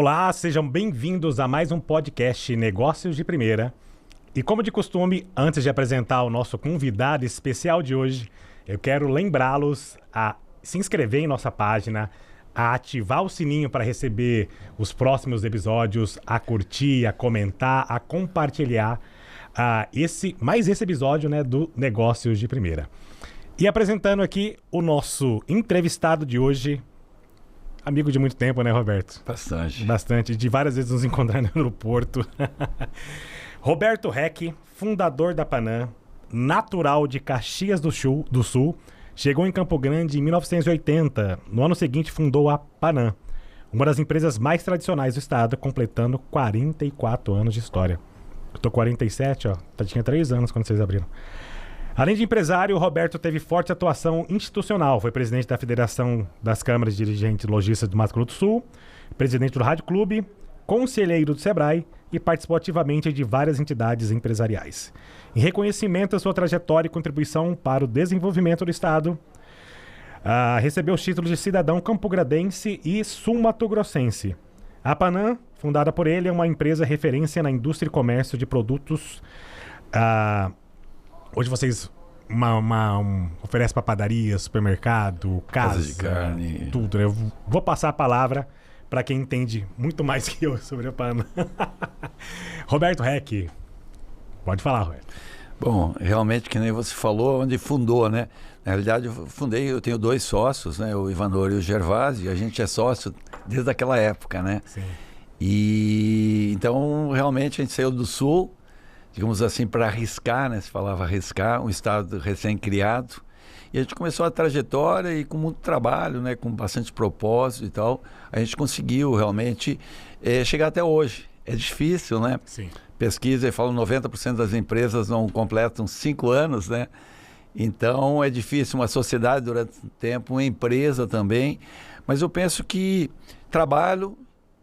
Olá, sejam bem-vindos a mais um podcast Negócios de Primeira. E como de costume, antes de apresentar o nosso convidado especial de hoje, eu quero lembrá-los a se inscrever em nossa página, a ativar o sininho para receber os próximos episódios, a curtir, a comentar, a compartilhar esse episódio, né, do Negócios de Primeira. E apresentando aqui o nosso entrevistado de hoje, amigo de muito tempo, né, Roberto? Bastante, de várias vezes nos encontrar no aeroporto. Roberto Reck, fundador da Panam, natural de Caxias do Sul, chegou em Campo Grande em 1980. No ano seguinte fundou a Panam, uma das empresas mais tradicionais do estado, completando 44 anos de história. Eu tô 47, tinha 3 anos quando vocês abriram. Além de empresário, o Roberto teve forte atuação institucional. Foi presidente da Federação das Câmaras de Dirigentes Lojistas do Mato Grosso do Sul, presidente do Rádio Clube, conselheiro do Sebrae e participou ativamente de várias entidades empresariais. Em reconhecimento à sua trajetória e contribuição para o desenvolvimento do Estado, recebeu os títulos de cidadão campograndense e sul-mato-grossense. A Panam, fundada por ele, é uma empresa referência na indústria e comércio de produtos. Hoje vocês oferecem para padaria, supermercado, casa de carne, tudo. Eu vou passar a palavra para quem entende muito mais que eu sobre a Panam. Roberto Reck, pode falar, Roberto. Bom, realmente, que nem você falou, onde fundou, né? Na realidade, eu tenho 2 sócios, né? O Ivanor e o Gervásio, e a gente é sócio desde aquela época, né? Sim. E então, realmente, a gente saiu do Sul, digamos assim, para arriscar, né? Se falava arriscar, um estado recém-criado. E a gente começou a trajetória e com muito trabalho, né? Com bastante propósito e tal, a gente conseguiu realmente chegar até hoje. É difícil, né? Sim. Pesquisa e falam 90% das empresas não completam 5 anos, né? Então é difícil uma sociedade durante um tempo, uma empresa também. Mas eu penso que trabalho,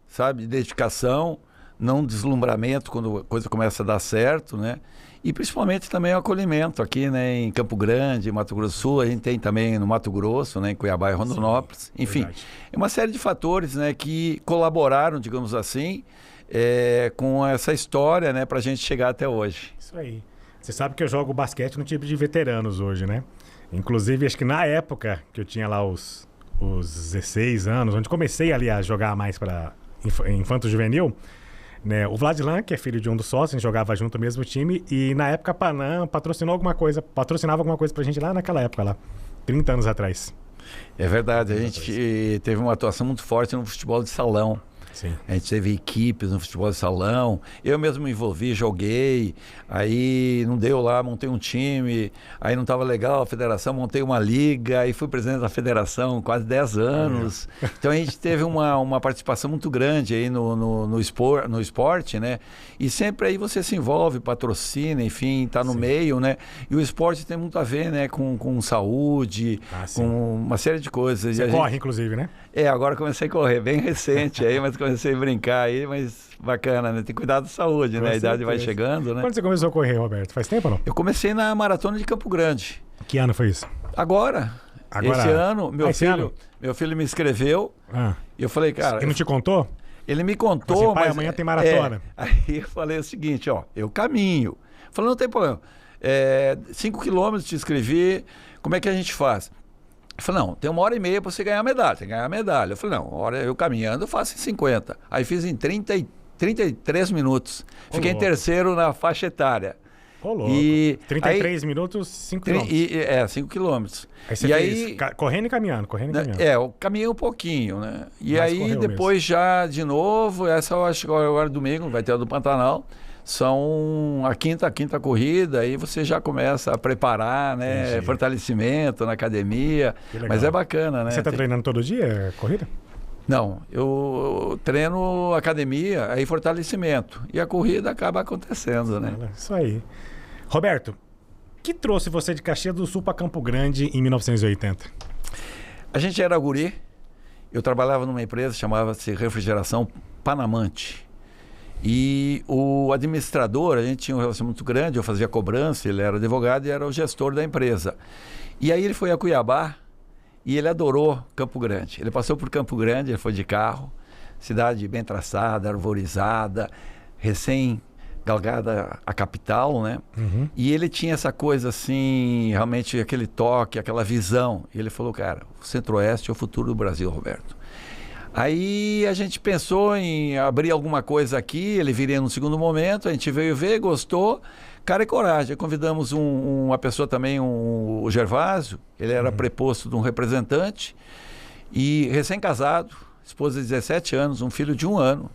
sabe, dedicação, não deslumbramento quando a coisa começa a dar certo, né? E principalmente também o acolhimento aqui, né? Em Campo Grande, Mato Grosso do Sul, a gente tem também no Mato Grosso, né? Em Cuiabá e Rondonópolis. Enfim, verdade. É uma série de fatores, né? Que colaboraram, digamos assim, com essa história, né? Para a gente chegar até hoje. Isso aí. Você sabe que eu jogo basquete no time de veteranos hoje, né? Inclusive, acho que na época que eu tinha lá os 16 anos, onde comecei ali a jogar mais para infanto-juvenil, né? O Vladlan, que é filho de um dos sócios, a gente jogava junto no mesmo time, e na época a Panam patrocinava alguma coisa pra gente lá naquela época, lá, 30 anos atrás. É verdade, a gente teve uma atuação muito forte no futebol de salão. Sim. A gente teve equipes no futebol de salão, eu mesmo me envolvi, joguei, aí não deu lá, montei um time, aí não estava legal a federação, montei uma liga, aí fui presidente da federação quase 10 anos. Então a gente teve uma participação muito grande aí no esporte, né? E sempre aí você se envolve, patrocina, enfim, está no meio, né? E o esporte tem muito a ver, né, com saúde, com uma série de coisas. Você corre, inclusive, né? Agora comecei a correr, bem recente aí, mas comecei a brincar aí, mas bacana, né? Tem que cuidar da saúde, né? A idade vai chegando, né? Quando você começou a correr, Roberto? Faz tempo ou não? Eu comecei na Maratona de Campo Grande. Que ano foi isso? Agora? Esse ano, meu filho me escreveu e eu falei, cara... Ele não te contou? Ele me contou, pai, amanhã tem maratona. Aí eu falei o seguinte, eu caminho. Falei, não tem problema. 5 quilômetros te inscrevi, como é que a gente faz? Eu falei, não, tem 1h30 para você ganhar a medalha, tem que ganhar a medalha. Eu falei, não, eu caminhando eu faço em 50. Aí fiz em 33 minutos. Fiquei em terceiro na faixa etária. Ô, louco. 33 minutos, 5 quilômetros. 5 quilômetros. Aí você fez correndo e caminhando. Eu caminhei um pouquinho, né? E aí depois já de novo, essa eu acho que agora domingo, vai ter a do Pantanal. São a quinta corrida, aí você já começa a preparar, né? Entendi. Fortalecimento na academia. Mas é bacana, né? Você está treinando todo dia corrida? Não, eu treino academia, aí fortalecimento. E a corrida acaba acontecendo, né? Isso aí. Roberto, o que trouxe você de Caxias do Sul para Campo Grande em 1980? A gente era guri, eu trabalhava numa empresa, chamava-se Refrigeração Panamante. E o administrador, a gente tinha um relacionamento muito grande, eu fazia cobrança, ele era advogado e era o gestor da empresa. E aí ele foi a Cuiabá e ele adorou Campo Grande. Ele passou por Campo Grande, ele foi de carro, cidade bem traçada, arvorizada, recém-galgada a capital, né? E ele tinha essa coisa assim, realmente aquele toque, aquela visão. E ele falou, cara, o Centro-Oeste é o futuro do Brasil, Roberto. Aí a gente pensou em abrir alguma coisa aqui, ele viria no segundo momento, a gente veio ver, gostou, cara e coragem. Aí convidamos uma pessoa também, o Gervásio, ele era preposto de um representante, e recém-casado, esposa de 17 anos, um filho de 1 ano,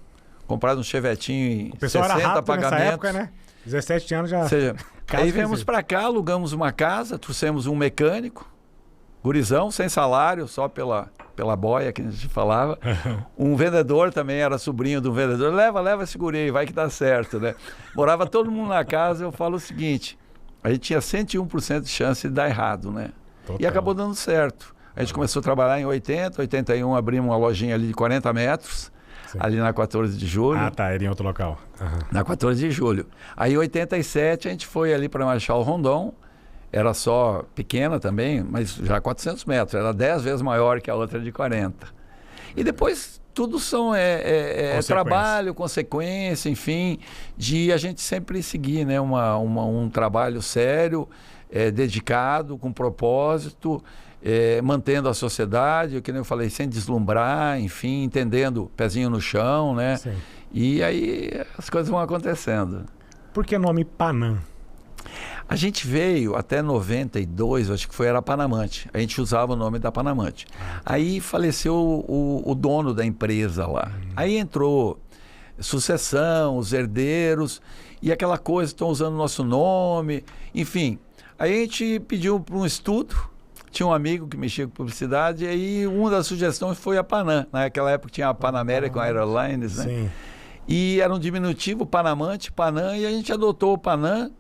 comprado um chevetinho em 60 pagamentos. Nessa época, né? 17 anos já... Ou seja, aí viemos para cá, alugamos uma casa, trouxemos um mecânico, gurizão, sem salário, só pela boia que a gente falava. Um vendedor também, era sobrinho do vendedor. Leva esse guri aí, vai que dá certo, né? Morava todo mundo na casa. Eu falo o seguinte, a gente tinha 101% de chance de dar errado, né? Total. E acabou dando certo. A gente começou a trabalhar em 80, 81, abrimos uma lojinha ali de 40 metros, ali na 14 de julho. Ah, tá, era em outro local. Na 14 de julho. Aí em 87 a gente foi ali para Marechal Rondon. Era só pequena também, mas já 400 metros. Era 10 vezes maior que a outra de 40. E depois tudo são trabalho, consequência, enfim, de a gente sempre seguir, né? Um trabalho sério, dedicado, com propósito, mantendo a sociedade, o que eu falei, sem deslumbrar, enfim, entendendo, pezinho no chão, né? Sim. E aí as coisas vão acontecendo. Por que nome Panam? A gente veio até 92, acho que era a Panamante. A gente usava o nome da Panamante. Aí faleceu o dono da empresa lá. Aí entrou sucessão, os herdeiros, e aquela coisa, estão usando o nosso nome, enfim. Aí a gente pediu para um estudo, tinha um amigo que mexia com publicidade, e aí uma das sugestões foi a Panam. Naquela época tinha a Pan American Airlines, né? Sim. E era um diminutivo, Panamante, Panam, e a gente adotou o Panam,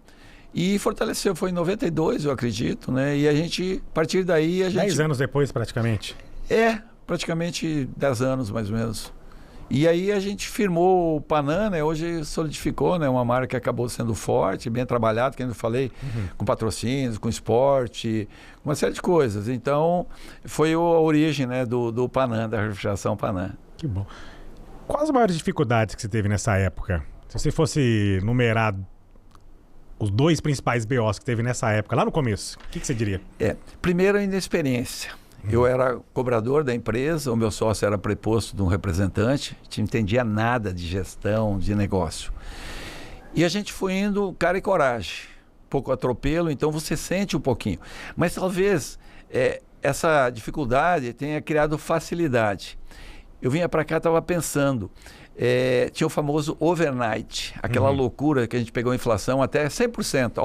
e fortaleceu, foi em 92, eu acredito, né? E a gente, a partir daí, a gente... 10 anos depois, praticamente. Praticamente 10 anos, mais ou menos. E aí a gente firmou o Panam, né? Hoje solidificou, né? Uma marca que acabou sendo forte, bem trabalhada, que eu falei, com patrocínios, com esporte, uma série de coisas. Então, foi a origem, né? do Panam, da refrigeração Panam. Que bom. Quais as maiores dificuldades que você teve nessa época? Se você fosse numerar os 2 principais BOs que teve nessa época, lá no começo, o que você diria? Primeiro, a inexperiência. Eu era cobrador da empresa, o meu sócio era preposto de um representante, a gente não entendia nada de gestão, de negócio. E a gente foi indo cara e coragem, pouco atropelo, então você sente um pouquinho. Mas talvez essa dificuldade tenha criado facilidade. Eu vinha para cá, estava pensando... tinha o famoso overnight, aquela loucura que a gente pegou a inflação até 100%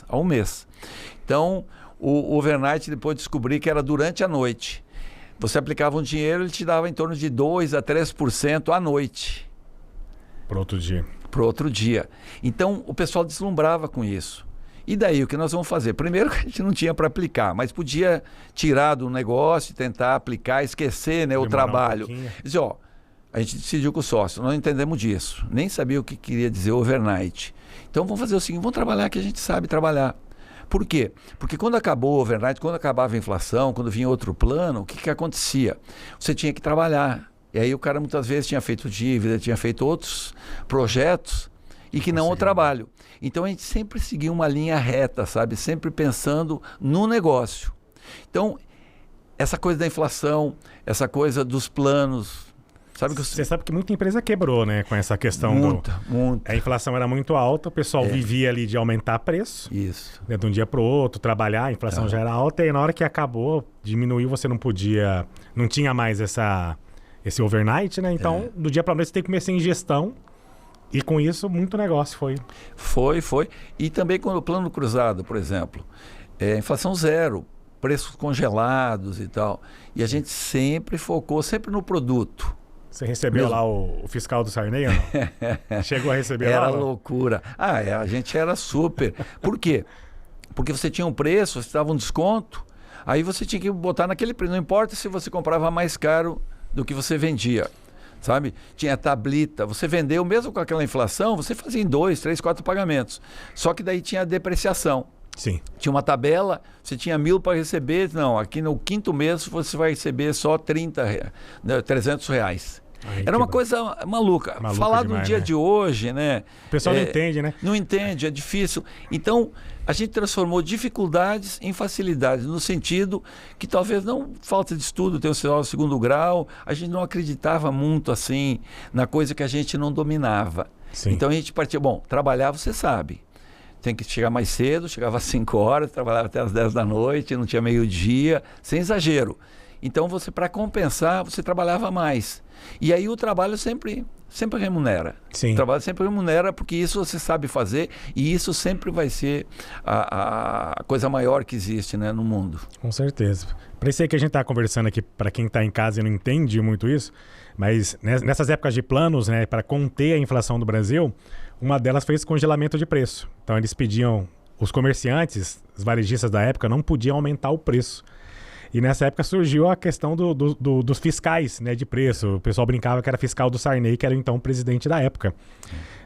ao mês. Então, o overnight, depois descobri que era durante a noite. Você aplicava um dinheiro, ele te dava em torno de 2% a 3% à noite. Para outro dia. Para outro dia. Então, o pessoal deslumbrava com isso. E daí, o que nós vamos fazer? Primeiro, a gente não tinha para aplicar, mas podia tirar do negócio, tentar aplicar, esquecer, né, o trabalho. Dizer, a gente decidiu com o sócio, não entendemos disso, nem sabia o que queria dizer overnight. Então vamos fazer o seguinte, vamos trabalhar que a gente sabe trabalhar. Por quê? Porque quando acabou o overnight, quando acabava a inflação, quando vinha outro plano, o que acontecia? Você tinha que trabalhar. E aí o cara muitas vezes tinha feito dívida, tinha feito outros projetos e que não o trabalho. Então a gente sempre seguia uma linha reta, sabe? Sempre pensando no negócio. Então, essa coisa da inflação, essa coisa dos planos... Você sabe que muita empresa quebrou, né? Com essa questão muita. A inflação era muito alta, o pessoal vivia ali de aumentar preço. Isso. Né, de um dia para o outro, trabalhar, a inflação já era alta, e na hora que acabou, diminuiu, você não podia... Não tinha mais esse overnight, né? Então, do dia para noite você tem que começar em gestão, e com isso, muito negócio foi. Foi. E também com o plano cruzado, por exemplo. Inflação zero, preços congelados e tal. E a gente sempre focou, sempre no produto. Você recebeu lá o fiscal do Sarney ou não? Chegou a receber lá? Era loucura. A gente era super. Por quê? Porque você tinha um preço, você dava um desconto, aí você tinha que botar naquele preço. Não importa se você comprava mais caro do que você vendia, sabe? Tinha tablita. Você vendeu, mesmo com aquela inflação, você fazia em 2, 3, 4 pagamentos. Só que daí tinha a depreciação. Sim. Tinha uma tabela, você tinha 1.000 para receber, não, aqui no 5º mês você vai receber só 300 reais. Era uma coisa maluca. Falar do dia de hoje, né? O pessoal não entende, né? Não entende, é difícil. Então, a gente transformou dificuldades em facilidades, no sentido que talvez não falta de estudo, ter o segundo grau, a gente não acreditava muito assim na coisa que a gente não dominava. Sim. Então a gente partia, bom, trabalhar você sabe. Tem que chegar mais cedo, chegava às 5 horas, trabalhava até às 10 da noite, não tinha meio-dia, sem exagero. Então você, para compensar, você trabalhava mais. E aí o trabalho sempre remunera. Sim. O trabalho sempre remunera porque isso você sabe fazer e isso sempre vai ser a coisa maior que existe, né, no mundo. Com certeza. Para isso aí que a gente está conversando aqui, para quem está em casa e não entende muito isso, mas nessas épocas de planos, né, para conter a inflação do Brasil, uma delas foi esse congelamento de preço. Então eles pediam, os comerciantes, os varejistas da época, não podiam aumentar o preço. E nessa época surgiu a questão dos fiscais, né, de preço. O pessoal brincava que era fiscal do Sarney, que era então o presidente da época.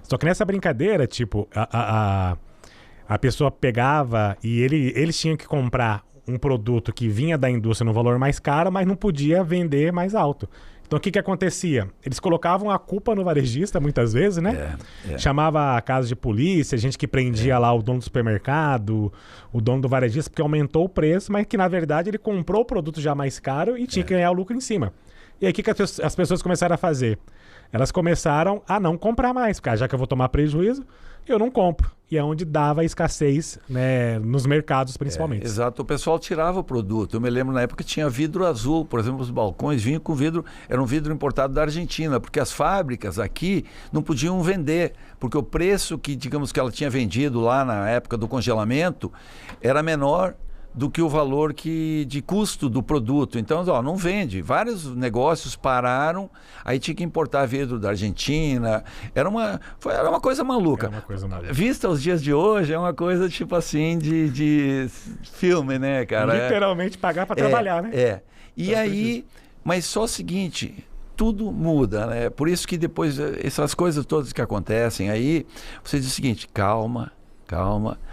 Só que nessa brincadeira, tipo, a pessoa pegava e eles tinham que comprar um produto que vinha da indústria no valor mais caro, mas não podia vender mais alto. Então o que acontecia? Eles colocavam a culpa no varejista muitas vezes, né? Chamava a casa de polícia, gente que prendia lá o dono do supermercado, o dono do varejista, porque aumentou o preço, mas que na verdade ele comprou o produto já mais caro e tinha que ganhar o lucro em cima. E aí o que as pessoas começaram a fazer? Elas começaram a não comprar mais, porque já que eu vou tomar prejuízo, eu não compro. E é onde dava escassez, né, nos mercados principalmente. Exato, o pessoal tirava o produto. Eu me lembro na época que tinha vidro azul, por exemplo, os balcões vinham com vidro, era um vidro importado da Argentina, porque as fábricas aqui não podiam vender, porque o preço que, digamos, que ela tinha vendido lá na época do congelamento era menor do que o valor de custo do produto. Então, não vende. Vários negócios pararam, aí tinha que importar vidro da Argentina. Era uma coisa maluca. Era uma coisa maluca. Vista os dias de hoje, é uma coisa tipo assim de filme, né, cara? Literalmente pagar para trabalhar, né? E aí, mas só o seguinte, tudo muda, né? Por isso que depois, essas coisas todas que acontecem aí, você diz o seguinte, calma.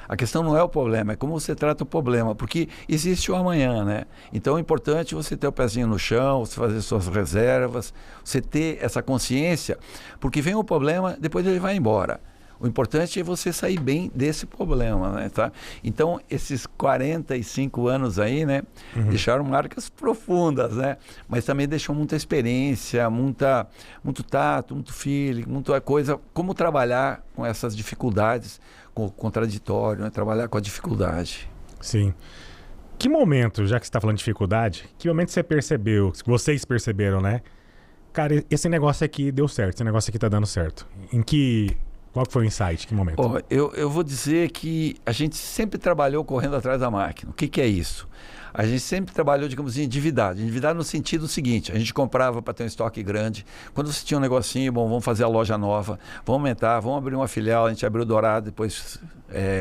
A questão não é o problema, é como você trata o problema, porque existe o amanhã, né? Então é importante você ter o pezinho no chão, você fazer suas reservas, você ter essa consciência, porque vem o problema, depois ele vai embora. O importante é você sair bem desse problema, né? Tá? Então, esses 45 anos aí, né? Deixaram marcas profundas, né? Mas também deixou muita experiência, muito tato, muito feeling, muita coisa, como trabalhar com essas dificuldades, com o contraditório, né? Trabalhar com a dificuldade. Sim. Que momento, já que você está falando de dificuldade, que momento você percebeu, vocês perceberam, né? Cara, esse negócio aqui deu certo, esse negócio aqui tá dando certo. Qual que foi o insight? Que momento? Eu vou dizer que a gente sempre trabalhou correndo atrás da máquina. O que é isso? A gente sempre trabalhou, digamos, endividado. Endividado no sentido seguinte, a gente comprava para ter um estoque grande. Quando você tinha um negocinho, bom, vamos fazer a loja nova, vamos aumentar, vamos abrir uma filial, a gente abriu Dourado, depois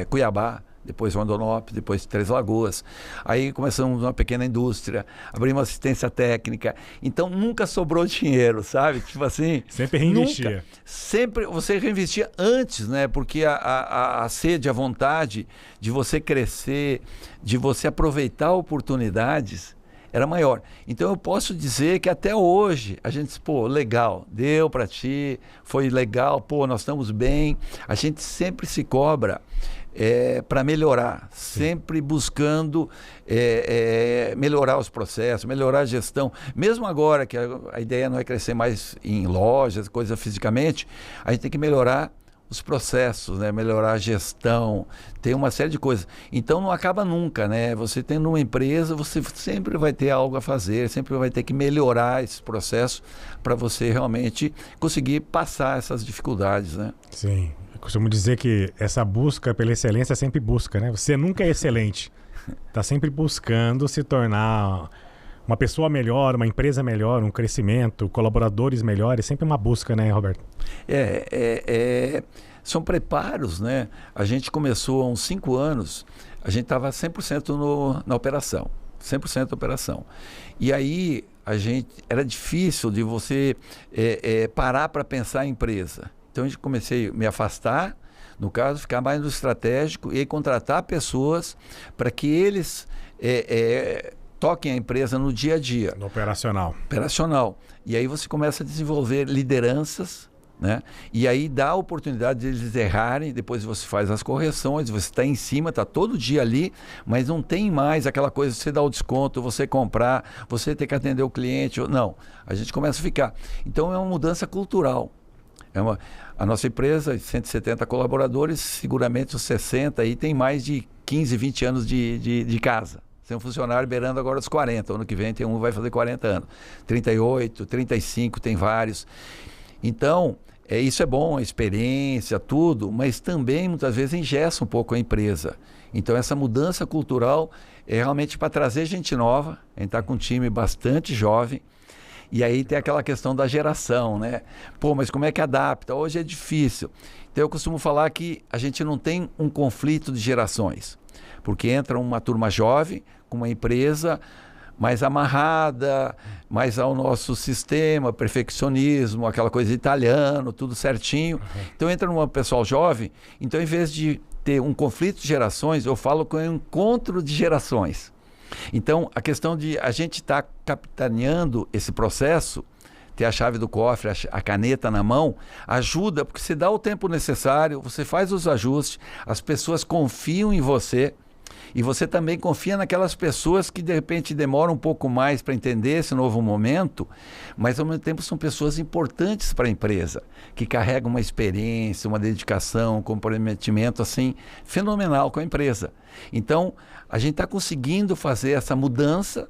Cuiabá, depois Rondonópolis, depois Três Lagoas. Aí começamos uma pequena indústria, abrimos assistência técnica. Então nunca sobrou dinheiro, sabe? Tipo assim... Sempre reinvestia. Nunca. Sempre você reinvestia antes, né? Porque a sede, a vontade de você crescer, de você aproveitar oportunidades era maior. Então eu posso dizer que até hoje a gente diz, legal, deu para ti, foi legal, nós estamos bem. A gente sempre se cobra para melhorar, sempre buscando melhorar os processos, melhorar a gestão. Mesmo agora que a ideia não é crescer mais em lojas, coisa fisicamente, a gente tem que melhorar os processos, né? Melhorar a gestão, tem uma série de coisas. Então não acaba nunca, né? Você tendo uma empresa, você sempre vai ter algo a fazer, sempre vai ter que melhorar esse processo para você realmente conseguir passar essas dificuldades, né? Sim. Eu costumo dizer que essa busca pela excelência sempre busca, né? Você nunca é excelente. Está sempre buscando se tornar uma pessoa melhor, uma empresa melhor, um crescimento, colaboradores melhores, sempre uma busca, né, Roberto? São preparos, né? A gente começou há uns 5 anos, a gente estava 100% na operação, 100% operação. E aí, era difícil de você parar para pensar em empresa. Então, comecei a me afastar, no caso, ficar mais no estratégico e contratar pessoas para que eles toquem a empresa no dia a dia. No operacional. Operacional. E aí você começa a desenvolver lideranças, né? E aí dá a oportunidade de eles errarem, depois você faz as correções, você está em cima, está todo dia ali, mas não tem mais aquela coisa de você dar o desconto, você comprar, você ter que atender o cliente. Não, a gente começa a ficar. Então é uma mudança cultural. A nossa empresa, 170 colaboradores, seguramente os 60 aí tem mais de 15, 20 anos de casa. Tem um funcionário beirando agora os 40. Ano que vem tem um que vai fazer 40 anos. 38, 35, tem vários. Então, isso é bom, a experiência, tudo, mas também muitas vezes engessa um pouco a empresa. Então, essa mudança cultural é realmente para trazer gente nova. A gente está com um time bastante jovem. E aí tem aquela questão da geração, né? Pô, mas como é que adapta? Hoje é difícil. Então, eu costumo falar que a gente não tem um conflito de gerações. Porque entra uma turma jovem, com uma empresa mais amarrada, mais ao nosso sistema, perfeccionismo, aquela coisa italiano, tudo certinho. Uhum. Então entra um pessoal jovem, então em vez de ter um conflito de gerações, eu falo que é um encontro de gerações. Então a questão de a gente estar capitaneando esse processo, ter a chave do cofre, a caneta na mão, ajuda, porque você dá o tempo necessário, você faz os ajustes, as pessoas confiam em você. E você também confia naquelas pessoas que de repente demoram um pouco mais para entender esse novo momento, mas ao mesmo tempo são pessoas importantes para a empresa, que carregam uma experiência, uma dedicação, um comprometimento assim, fenomenal com a empresa. Então, a gente está conseguindo fazer essa mudança,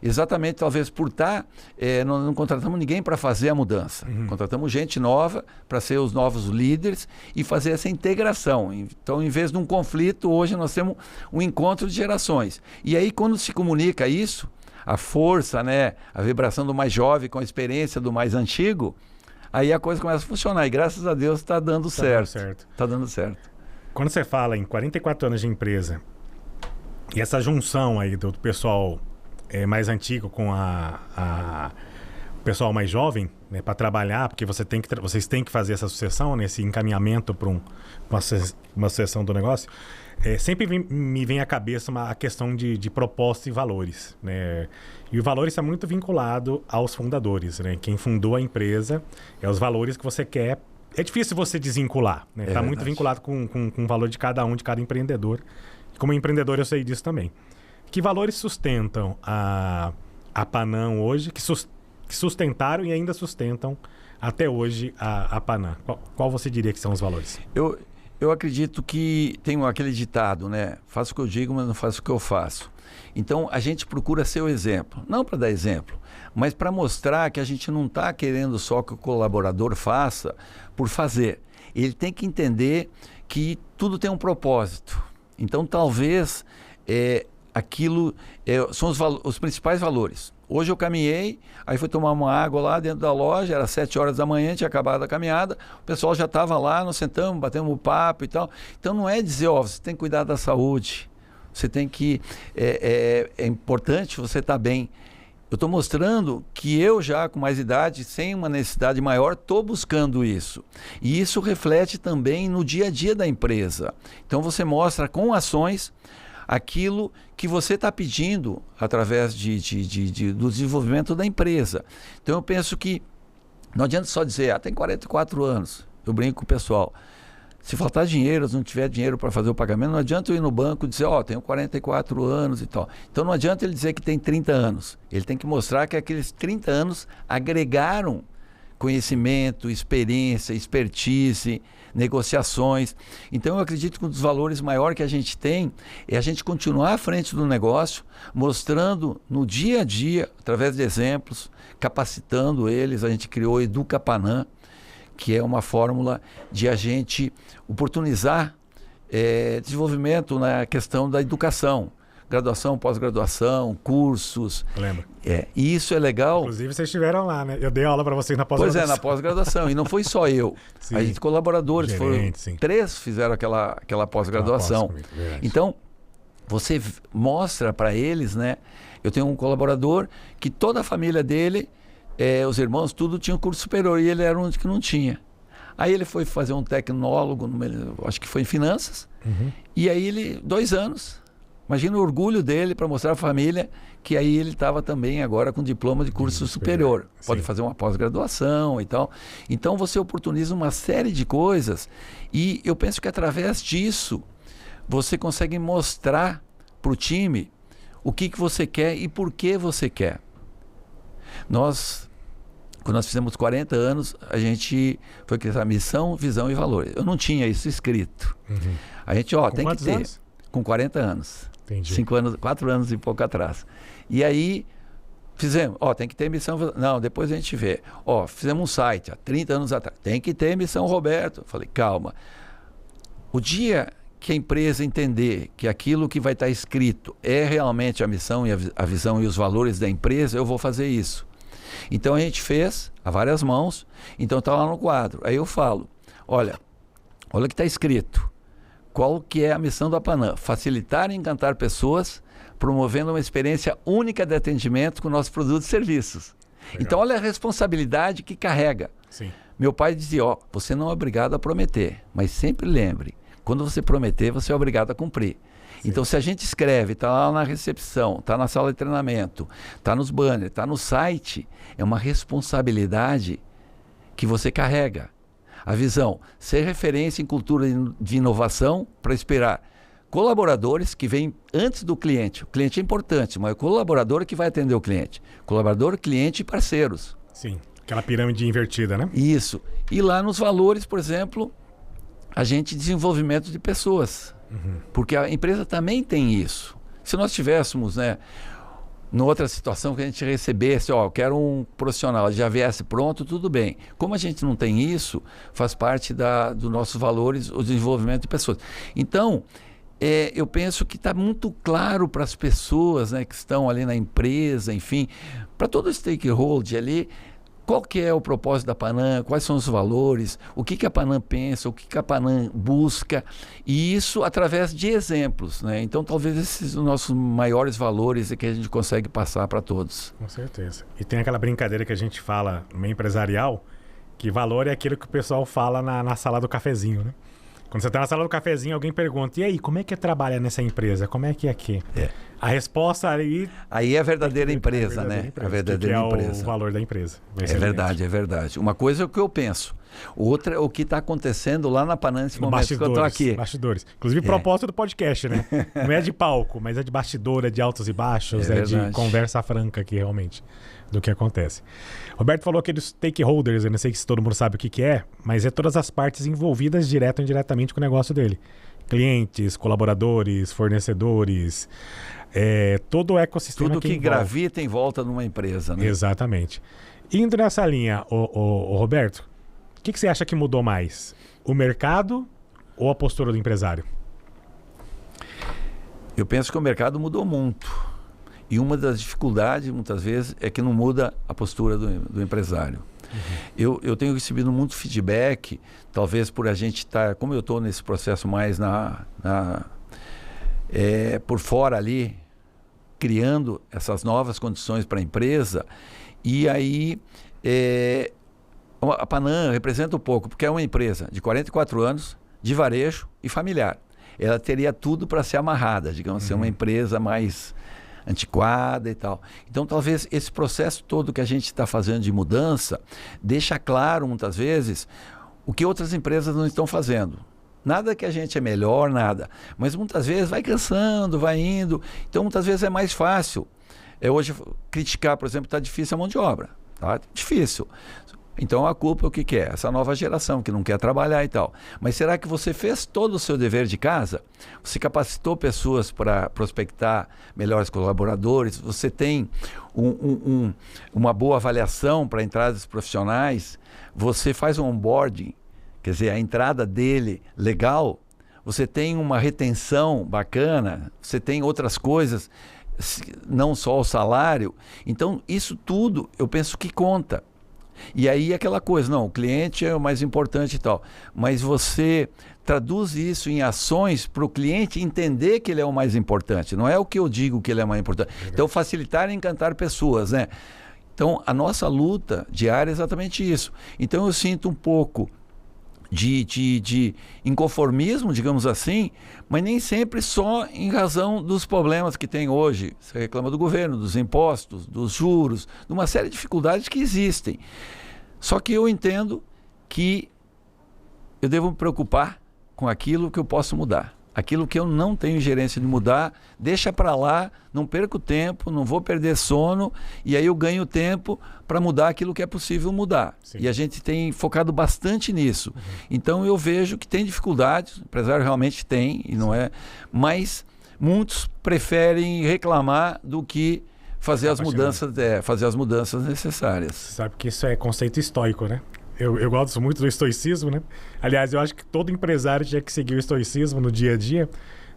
exatamente talvez por estar, não contratamos ninguém para fazer a mudança. Uhum. Contratamos gente nova para ser os novos líderes e fazer essa integração. Então, em vez de um conflito, hoje nós temos um encontro de gerações. E aí, quando se comunica isso, a força, né, a vibração do mais jovem com a experiência do mais antigo, aí a coisa começa a funcionar. E graças a Deus está dando certo. Está dando certo. Quando você fala em 44 anos de empresa, e essa junção aí do pessoal mais antigo com o pessoal mais jovem, né, para trabalhar, porque vocês têm que fazer essa sucessão, né, esse encaminhamento para uma sucessão do negócio, sempre me vem à cabeça a questão de propósito e valores, né? E o valor está muito vinculado aos fundadores, né? Quem fundou a empresa é os valores que você quer. É difícil você desvincular, né? Está muito vinculado com o valor de cada empreendedor. Como empreendedor eu sei disso também. Que valores sustentam a Panam hoje, que sustentaram e ainda sustentam até hoje a Panam? Qual você diria que são os valores? Eu acredito que tem aquele ditado, né? Faço o que eu digo, mas não faço o que eu faço. Então, a gente procura ser o exemplo. Não para dar exemplo, mas para mostrar que a gente não está querendo só que o colaborador faça por fazer. Ele tem que entender que tudo tem um propósito. Então, talvez aquilo são os principais valores. Hoje eu caminhei, aí fui tomar uma água lá dentro da loja, era 7 horas da manhã, tinha acabado a caminhada, o pessoal já estava lá, nós sentamos, batemos um papo e tal. Então não é dizer, você tem que cuidar da saúde, você tem que... É importante você estar bem. Eu estou mostrando que eu já com mais idade, sem uma necessidade maior, estou buscando isso. E isso reflete também no dia a dia da empresa. Então você mostra com ações aquilo que você está pedindo através do desenvolvimento da empresa. Então eu penso que não adianta só dizer, tem 44 anos. Eu brinco com o pessoal. Se faltar dinheiro, se não tiver dinheiro para fazer o pagamento, não adianta eu ir no banco e dizer, tenho 44 anos e tal. Então não adianta ele dizer que tem 30 anos. Ele tem que mostrar que aqueles 30 anos agregaram conhecimento, experiência, expertise, negociações. Então eu acredito que um dos valores maiores que a gente tem é a gente continuar à frente do negócio, mostrando no dia a dia, através de exemplos, capacitando eles. A gente criou o Educa Panam, que é uma fórmula de a gente oportunizar desenvolvimento na questão da educação. Graduação, pós-graduação, cursos. Lembro. E isso é legal. Inclusive, vocês estiveram lá, né? Eu dei aula para vocês na pós-graduação. Pois na pós-graduação. E não foi só eu. Sim. A gente, colaboradores, Gerente, 3 fizeram aquela pós-graduação. Então, você mostra para eles, né? Eu tenho um colaborador que toda a família dele, os irmãos, tudo tinham curso superior. E ele era um que não tinha. Aí ele foi fazer um tecnólogo, acho que foi em finanças. Uhum. E aí ele, 2 anos... Imagina o orgulho dele para mostrar à família que aí ele estava também agora com diploma de curso superior. Pode fazer uma pós-graduação e tal. Então você oportuniza uma série de coisas e eu penso que através disso você consegue mostrar para o time o que você quer e por que você quer. Quando nós fizemos 40 anos, a gente foi criar missão, visão e valores. Eu não tinha isso escrito. A gente, tem que ter. Anos? Com 40 anos. Entendi. 4 anos e pouco atrás. E aí, fizemos, tem que ter missão. Não, depois a gente vê. Fizemos um site há 30 anos atrás. Tem que ter missão, Roberto. Falei, calma. O dia que a empresa entender que aquilo que vai estar escrito é realmente a missão e a visão e os valores da empresa, eu vou fazer isso. Então a gente fez a várias mãos, então está lá no quadro. Aí eu falo, olha o que está escrito. Qual que é a missão da Panam? Facilitar e encantar pessoas, promovendo uma experiência única de atendimento com nossos produtos e serviços. Legal. Então olha a responsabilidade que carrega. Sim. Meu pai dizia, você não é obrigado a prometer, mas sempre lembre, quando você prometer, você é obrigado a cumprir. Sim. Então, se a gente escreve, está lá na recepção, está na sala de treinamento, está nos banners, está no site, é uma responsabilidade que você carrega. A visão, ser referência em cultura de inovação para inspirar colaboradores que vêm antes do cliente. O cliente é importante, mas é o colaborador que vai atender o cliente. Colaborador, cliente e parceiros. Sim, aquela pirâmide invertida, né? Isso. E lá nos valores, por exemplo, a gente desenvolvimento de pessoas. Porque a empresa também tem isso. Se nós tivéssemos, numa outra situação que a gente recebesse, eu quero um profissional, já viesse pronto, tudo bem. Como a gente não tem isso, faz parte dos nossos valores o desenvolvimento de pessoas. Então, eu penso que está muito claro para as pessoas que estão ali na empresa, enfim, para todo o stakeholder ali, qual que é o propósito da Panam, quais são os valores, o que a Panam pensa, o que a Panam busca, e isso através de exemplos, Então, talvez esses são os nossos maiores valores que a gente consegue passar para todos. Com certeza. E tem aquela brincadeira que a gente fala no meio empresarial, que valor é aquilo que o pessoal fala na sala do cafezinho, né? Quando você está na sala do cafezinho, alguém pergunta, e aí, como é que trabalha nessa empresa? Como é que é aqui? A resposta aí... Aí é a verdadeira empresa, A verdadeira empresa. É o valor da empresa. É verdade, é verdade. Uma coisa é o que eu penso. Outra é o que está acontecendo lá na Panam nesse momento que eu estou aqui. Bastidores. Inclusive, proposta do podcast, né? Não é de palco, mas é de bastidor, é de altos e baixos, é de conversa franca aqui, realmente, do que acontece. Roberto falou aqui dos stakeholders, eu não sei se todo mundo sabe o que é, mas é todas as partes envolvidas direto ou indiretamente com o negócio dele. Clientes, colaboradores, fornecedores, todo o ecossistema tudo que gravita em volta numa empresa, Exatamente. Indo nessa linha, o Roberto, o que você acha que mudou mais? O mercado ou a postura do empresário? Eu penso que o mercado mudou muito. E uma das dificuldades, muitas vezes, é que não muda a postura do empresário. Eu tenho recebido muito feedback, talvez por a gente estar, como eu estou nesse processo mais por fora ali, criando essas novas condições para a empresa, e aí a Panam representa um pouco, porque é uma empresa de 44 anos, de varejo e familiar. Ela teria tudo para ser amarrada, digamos assim, uma empresa mais antiquada e tal. Então, talvez esse processo todo que a gente está fazendo de mudança deixa claro, muitas vezes, o que outras empresas não estão fazendo. Nada que a gente é melhor, nada. Mas muitas vezes vai cansando, vai indo. Então, muitas vezes é mais fácil. Hoje, criticar, por exemplo, está difícil a mão de obra. Tá difícil. Então, a culpa é o que é? Essa nova geração que não quer trabalhar e tal. Mas será que você fez todo o seu dever de casa? Você capacitou pessoas para prospectar melhores colaboradores? Você tem uma boa avaliação para entradas profissionais? Você faz um onboarding, quer dizer, a entrada dele legal? Você tem uma retenção bacana? Você tem outras coisas, não só o salário? Então, isso tudo eu penso que conta. E aí aquela coisa, não, o cliente é o mais importante e tal, mas você traduz isso em ações para o cliente entender que ele é o mais importante, não é o que eu digo que ele é o mais importante. Então, facilitar e encantar pessoas, Então, a nossa luta diária é exatamente isso. Então, eu sinto um pouco de inconformismo, digamos assim, mas nem sempre só em razão dos problemas que tem hoje. Você reclama do governo, dos impostos, dos juros, de uma série de dificuldades que existem. Só que eu entendo que eu devo me preocupar com aquilo que eu posso mudar. Aquilo que eu não tenho gerência de mudar, deixa para lá, não perco tempo, não vou perder sono, e aí eu ganho tempo para mudar aquilo que é possível mudar. Sim. E a gente tem focado bastante nisso. Então eu vejo que tem dificuldades, o empresário realmente tem, e não é, mas muitos preferem reclamar do que fazer as mudanças necessárias. Você sabe que isso é conceito estoico, né? Eu gosto muito do estoicismo, né? Aliás, eu acho que todo empresário tinha que seguir o estoicismo no dia a dia,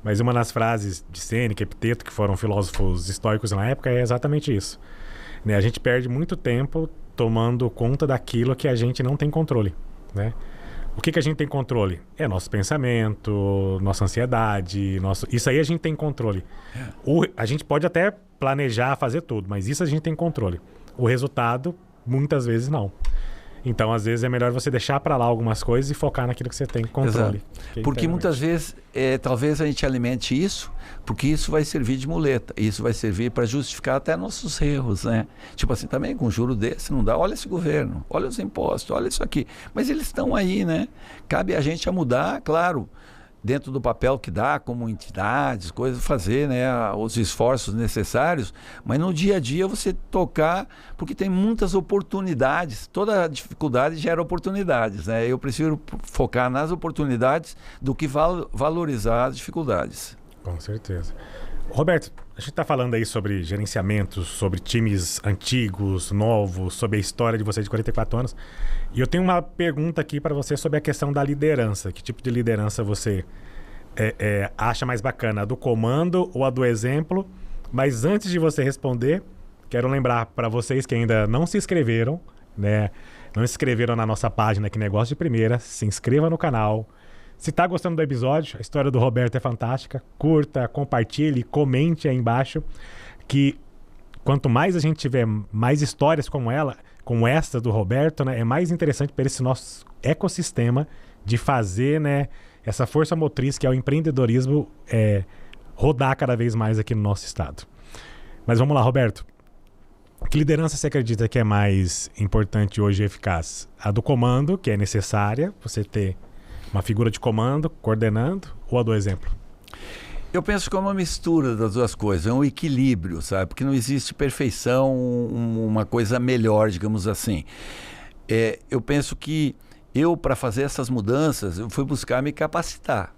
mas uma das frases de Sêneca, Epiteto, que foram filósofos estoicos na época, é exatamente isso. Né? A gente perde muito tempo tomando conta daquilo que a gente não tem controle, né? O que a gente tem controle? É nosso pensamento, nossa ansiedade, isso aí a gente tem controle. A gente pode até planejar, fazer tudo, mas isso a gente tem controle. O resultado, muitas vezes não. Então, às vezes, é melhor você deixar para lá algumas coisas e focar naquilo que você tem controle. Porque muitas vezes, talvez a gente alimente isso, porque isso vai servir de muleta. Isso vai servir para justificar até nossos erros, né? Tipo assim, também com juro desse não dá. Olha esse governo, olha os impostos, olha isso aqui. Mas eles estão aí, né? Cabe a gente a mudar, claro, dentro do papel que dá, como entidades, coisas, fazer, né, os esforços necessários, mas no dia a dia você tocar, porque tem muitas oportunidades, toda dificuldade gera oportunidades, né? Eu prefiro focar nas oportunidades do que valorizar as dificuldades. Com certeza. Roberto, a gente está falando aí sobre gerenciamento, sobre times antigos, novos, sobre a história de você de 44 anos. E eu tenho uma pergunta aqui para você sobre a questão da liderança. Que tipo de liderança você acha mais bacana? A do comando ou a do exemplo? Mas antes de você responder, quero lembrar para vocês que ainda não se inscreveram, né? Não se inscreveram na nossa página aqui, Negócio de Primeira, se inscreva no canal. Se está gostando do episódio, a história do Roberto é fantástica. Curta, compartilhe, comente aí embaixo. Que quanto mais a gente tiver mais histórias como essa do Roberto, né, é mais interessante para esse nosso ecossistema de fazer, né, essa força motriz que é o empreendedorismo rodar cada vez mais aqui no nosso estado. Mas vamos lá, Roberto. Que liderança você acredita que é mais importante hoje e eficaz? A do comando, que é necessária, você ter uma figura de comando, coordenando, ou a do exemplo? Eu penso que é uma mistura das duas coisas, é um equilíbrio, sabe? Porque não existe perfeição, uma coisa melhor, digamos assim. Eu penso que para fazer essas mudanças, eu fui buscar me capacitar.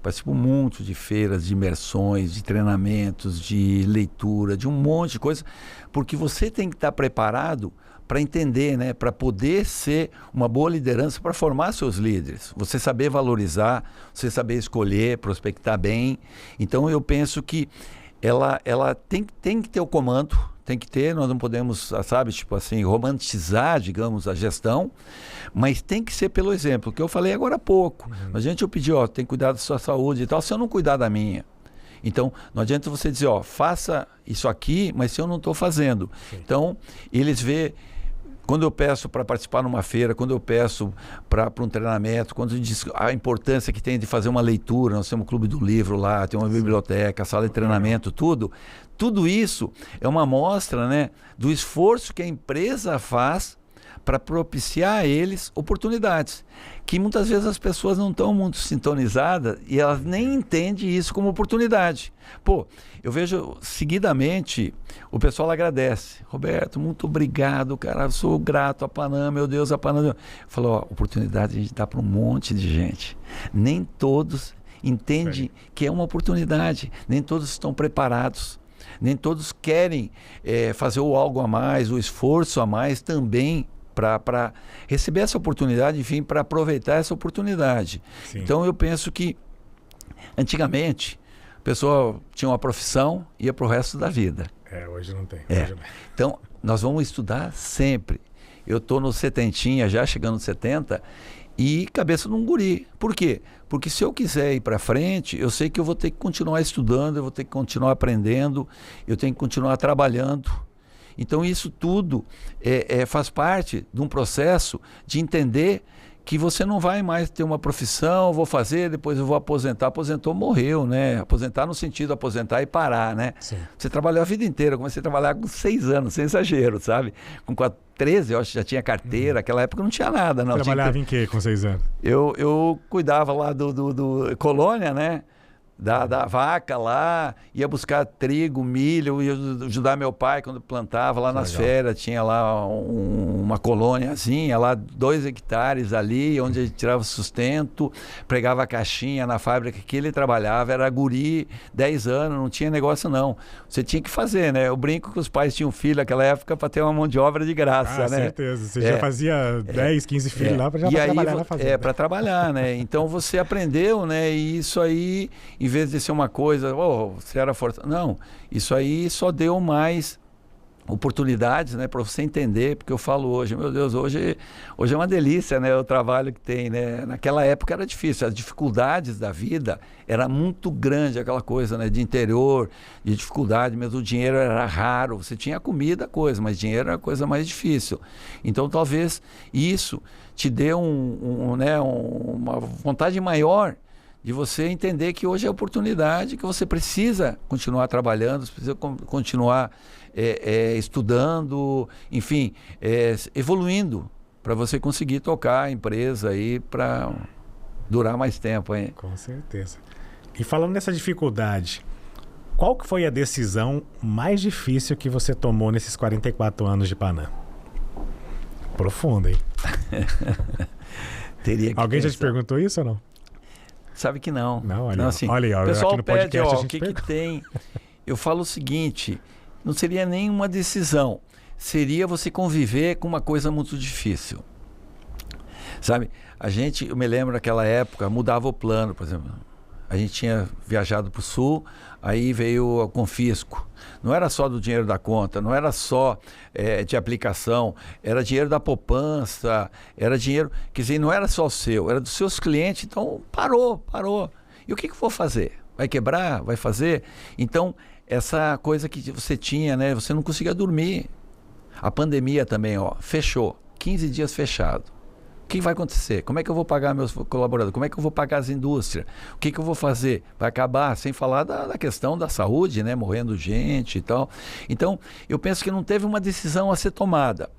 Participo muito de feiras, de imersões, de treinamentos, de leitura, de um monte de coisa, porque você tem que estar preparado para entender, né, para poder ser uma boa liderança, para formar seus líderes. Você saber valorizar, você saber escolher, prospectar bem. Então eu penso que ela tem que ter o comando, tem que ter, nós não podemos, sabe, tipo assim, romantizar, digamos, a gestão, mas tem que ser pelo exemplo, que eu falei agora há pouco. Não adianta eu pedir, tem que cuidar da sua saúde e tal, se eu não cuidar da minha. Então, não adianta você dizer, faça isso aqui, mas se eu não estou fazendo. Sim. Então, eles vê. Quando eu peço para participar numa feira, quando eu peço para um treinamento, quando diz a importância que tem de fazer uma leitura, nós temos um clube do livro lá, tem uma biblioteca, sala de treinamento, tudo isso é uma amostra, né, do esforço que a empresa faz para propiciar a eles oportunidades, que muitas vezes as pessoas não estão muito sintonizadas e elas nem entendem isso como oportunidade. Pô, eu vejo seguidamente, o pessoal agradece. Roberto, muito obrigado, cara, eu sou grato a Panam, meu Deus, a Panam. Falou, oportunidade a gente dá para um monte de gente. Nem todos entendem que é uma oportunidade, nem todos estão preparados. Nem todos querem fazer o algo a mais, o esforço a mais também para receber essa oportunidade, enfim, para aproveitar essa oportunidade. Sim. Então eu penso que antigamente a pessoa tinha uma profissão e ia para o resto da vida. Hoje não tem. Hoje não. Então nós vamos estudar sempre. Eu estou no setentinha, já chegando nos 70, e cabeça num guri. Por quê? Porque se eu quiser ir para frente, eu sei que eu vou ter que continuar estudando, eu vou ter que continuar aprendendo, eu tenho que continuar trabalhando. Então isso tudo faz parte de um processo de entender que você não vai mais ter uma profissão, vou fazer, depois eu vou aposentar. Aposentou, morreu, né? Aposentar no sentido de aposentar e parar, né? Sim. Você trabalhou a vida inteira. Eu comecei a trabalhar com 6 anos, sem exagero, sabe? Com 13, eu acho que já tinha carteira. Naquela época não tinha nada, não. Trabalhava em quê com 6 anos? Eu cuidava lá do colônia, né? Da vaca lá, ia buscar trigo, milho, ia ajudar meu pai quando plantava lá nas férias, tinha lá uma colôniazinha, lá 2 hectares ali, onde ele tirava sustento, pregava a caixinha na fábrica que ele trabalhava, era guri, 10 anos, não tinha negócio não. Você tinha que fazer, né? Eu brinco que os pais tinham filho naquela época para ter uma mão de obra de graça, né? Certeza, você já fazia 10, 15 filhos lá para trabalhar na fazenda. Para trabalhar, né? Então você aprendeu, né? E isso aí, em vez de ser uma coisa, você era forte. Não, isso aí só deu mais oportunidades, né, para você entender, porque eu falo hoje, meu Deus, hoje é uma delícia, né, o trabalho que tem, né? Naquela época era difícil, as dificuldades da vida era muito grande, aquela coisa, né, de interior, de dificuldade, mesmo o dinheiro era raro, você tinha comida, coisa, mas dinheiro era a coisa mais difícil. Então talvez isso te dê uma vontade maior de você entender que hoje é oportunidade, que você precisa continuar trabalhando, você precisa continuar estudando, enfim, evoluindo, para você conseguir tocar a empresa aí para durar mais tempo, hein? Com certeza. E falando nessa dificuldade, qual que foi a decisão mais difícil que você tomou nesses 44 anos de Panam? Profundo, hein? Alguém já te perguntou isso ou não? Sabe que não. Não, olha, não, assim, olha, o pessoal aqui no pede, podcast, o que tem. Eu falo o seguinte, não seria nenhuma decisão, seria você conviver com uma coisa muito difícil. Sabe, eu me lembro daquela época, mudava o plano, por exemplo. A gente tinha viajado para o sul, aí veio o confisco. Não era só do dinheiro da conta, não era só de aplicação, era dinheiro da poupança, era dinheiro, quer dizer, não era só o seu, era dos seus clientes, então parou. E o que eu vou fazer? Vai quebrar? Vai fazer? Então, essa coisa que você tinha, né? Você não conseguia dormir. A pandemia também, fechou, 15 dias fechado. O que vai acontecer? Como é que eu vou pagar meus colaboradores? Como é que eu vou pagar as indústrias? O que eu vou fazer? Vai acabar, sem falar da questão da saúde, né? Morrendo gente e tal. Então, eu penso que não teve uma decisão a ser tomada.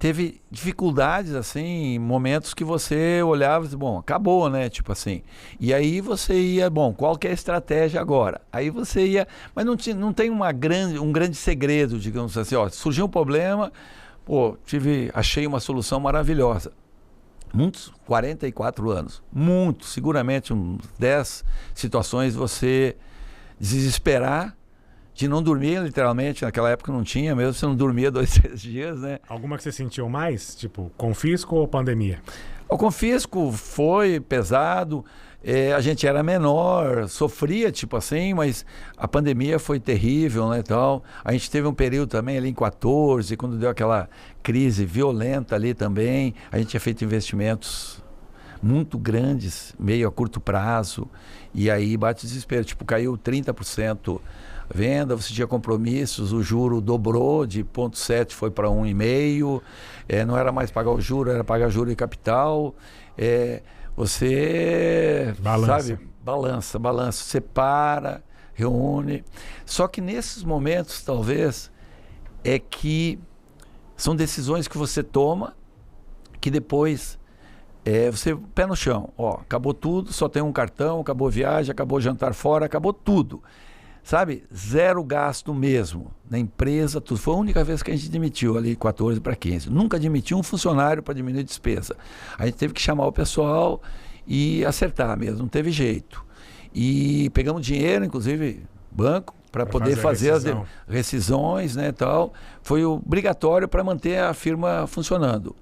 Teve dificuldades, assim, momentos que você olhava e dizia, bom, acabou, né? Tipo assim. E aí você ia, bom, qual que é a estratégia agora? Aí você ia, mas não tem um grande segredo, digamos assim, surgiu um problema, achei uma solução maravilhosa. Muitos, 44 anos, seguramente uns 10 situações você desesperar, de não dormir, literalmente, naquela época não tinha mesmo, você não dormia 2, 3 dias, né? Alguma que você sentiu mais? Tipo, confisco ou pandemia? O confisco foi pesado, a gente era menor, sofria, tipo assim, mas a pandemia foi terrível, né, tal. A gente teve um período também ali em 14, quando deu aquela crise violenta ali também, a gente tinha feito investimentos muito grandes, meio a curto prazo, e aí bate desespero, tipo, caiu 30% venda, você tinha compromissos, o juro dobrou de 0,7 foi para 1,5, não era mais pagar o juro, era pagar juro e capital, você sabe, balança, separa, reúne, só que nesses momentos talvez é que são decisões que você toma que depois você pé no chão, acabou tudo, só tem um cartão, acabou a viagem, acabou o jantar fora, acabou tudo. Sabe, 0 gasto mesmo na empresa, tudo. Foi a única vez que a gente demitiu ali 14 para 15. Nunca demitiu um funcionário para diminuir a despesa. A gente teve que chamar o pessoal e acertar mesmo, não teve jeito. E pegamos dinheiro, inclusive banco, para poder fazer as rescisões, né, tal. Foi obrigatório para manter a firma funcionando.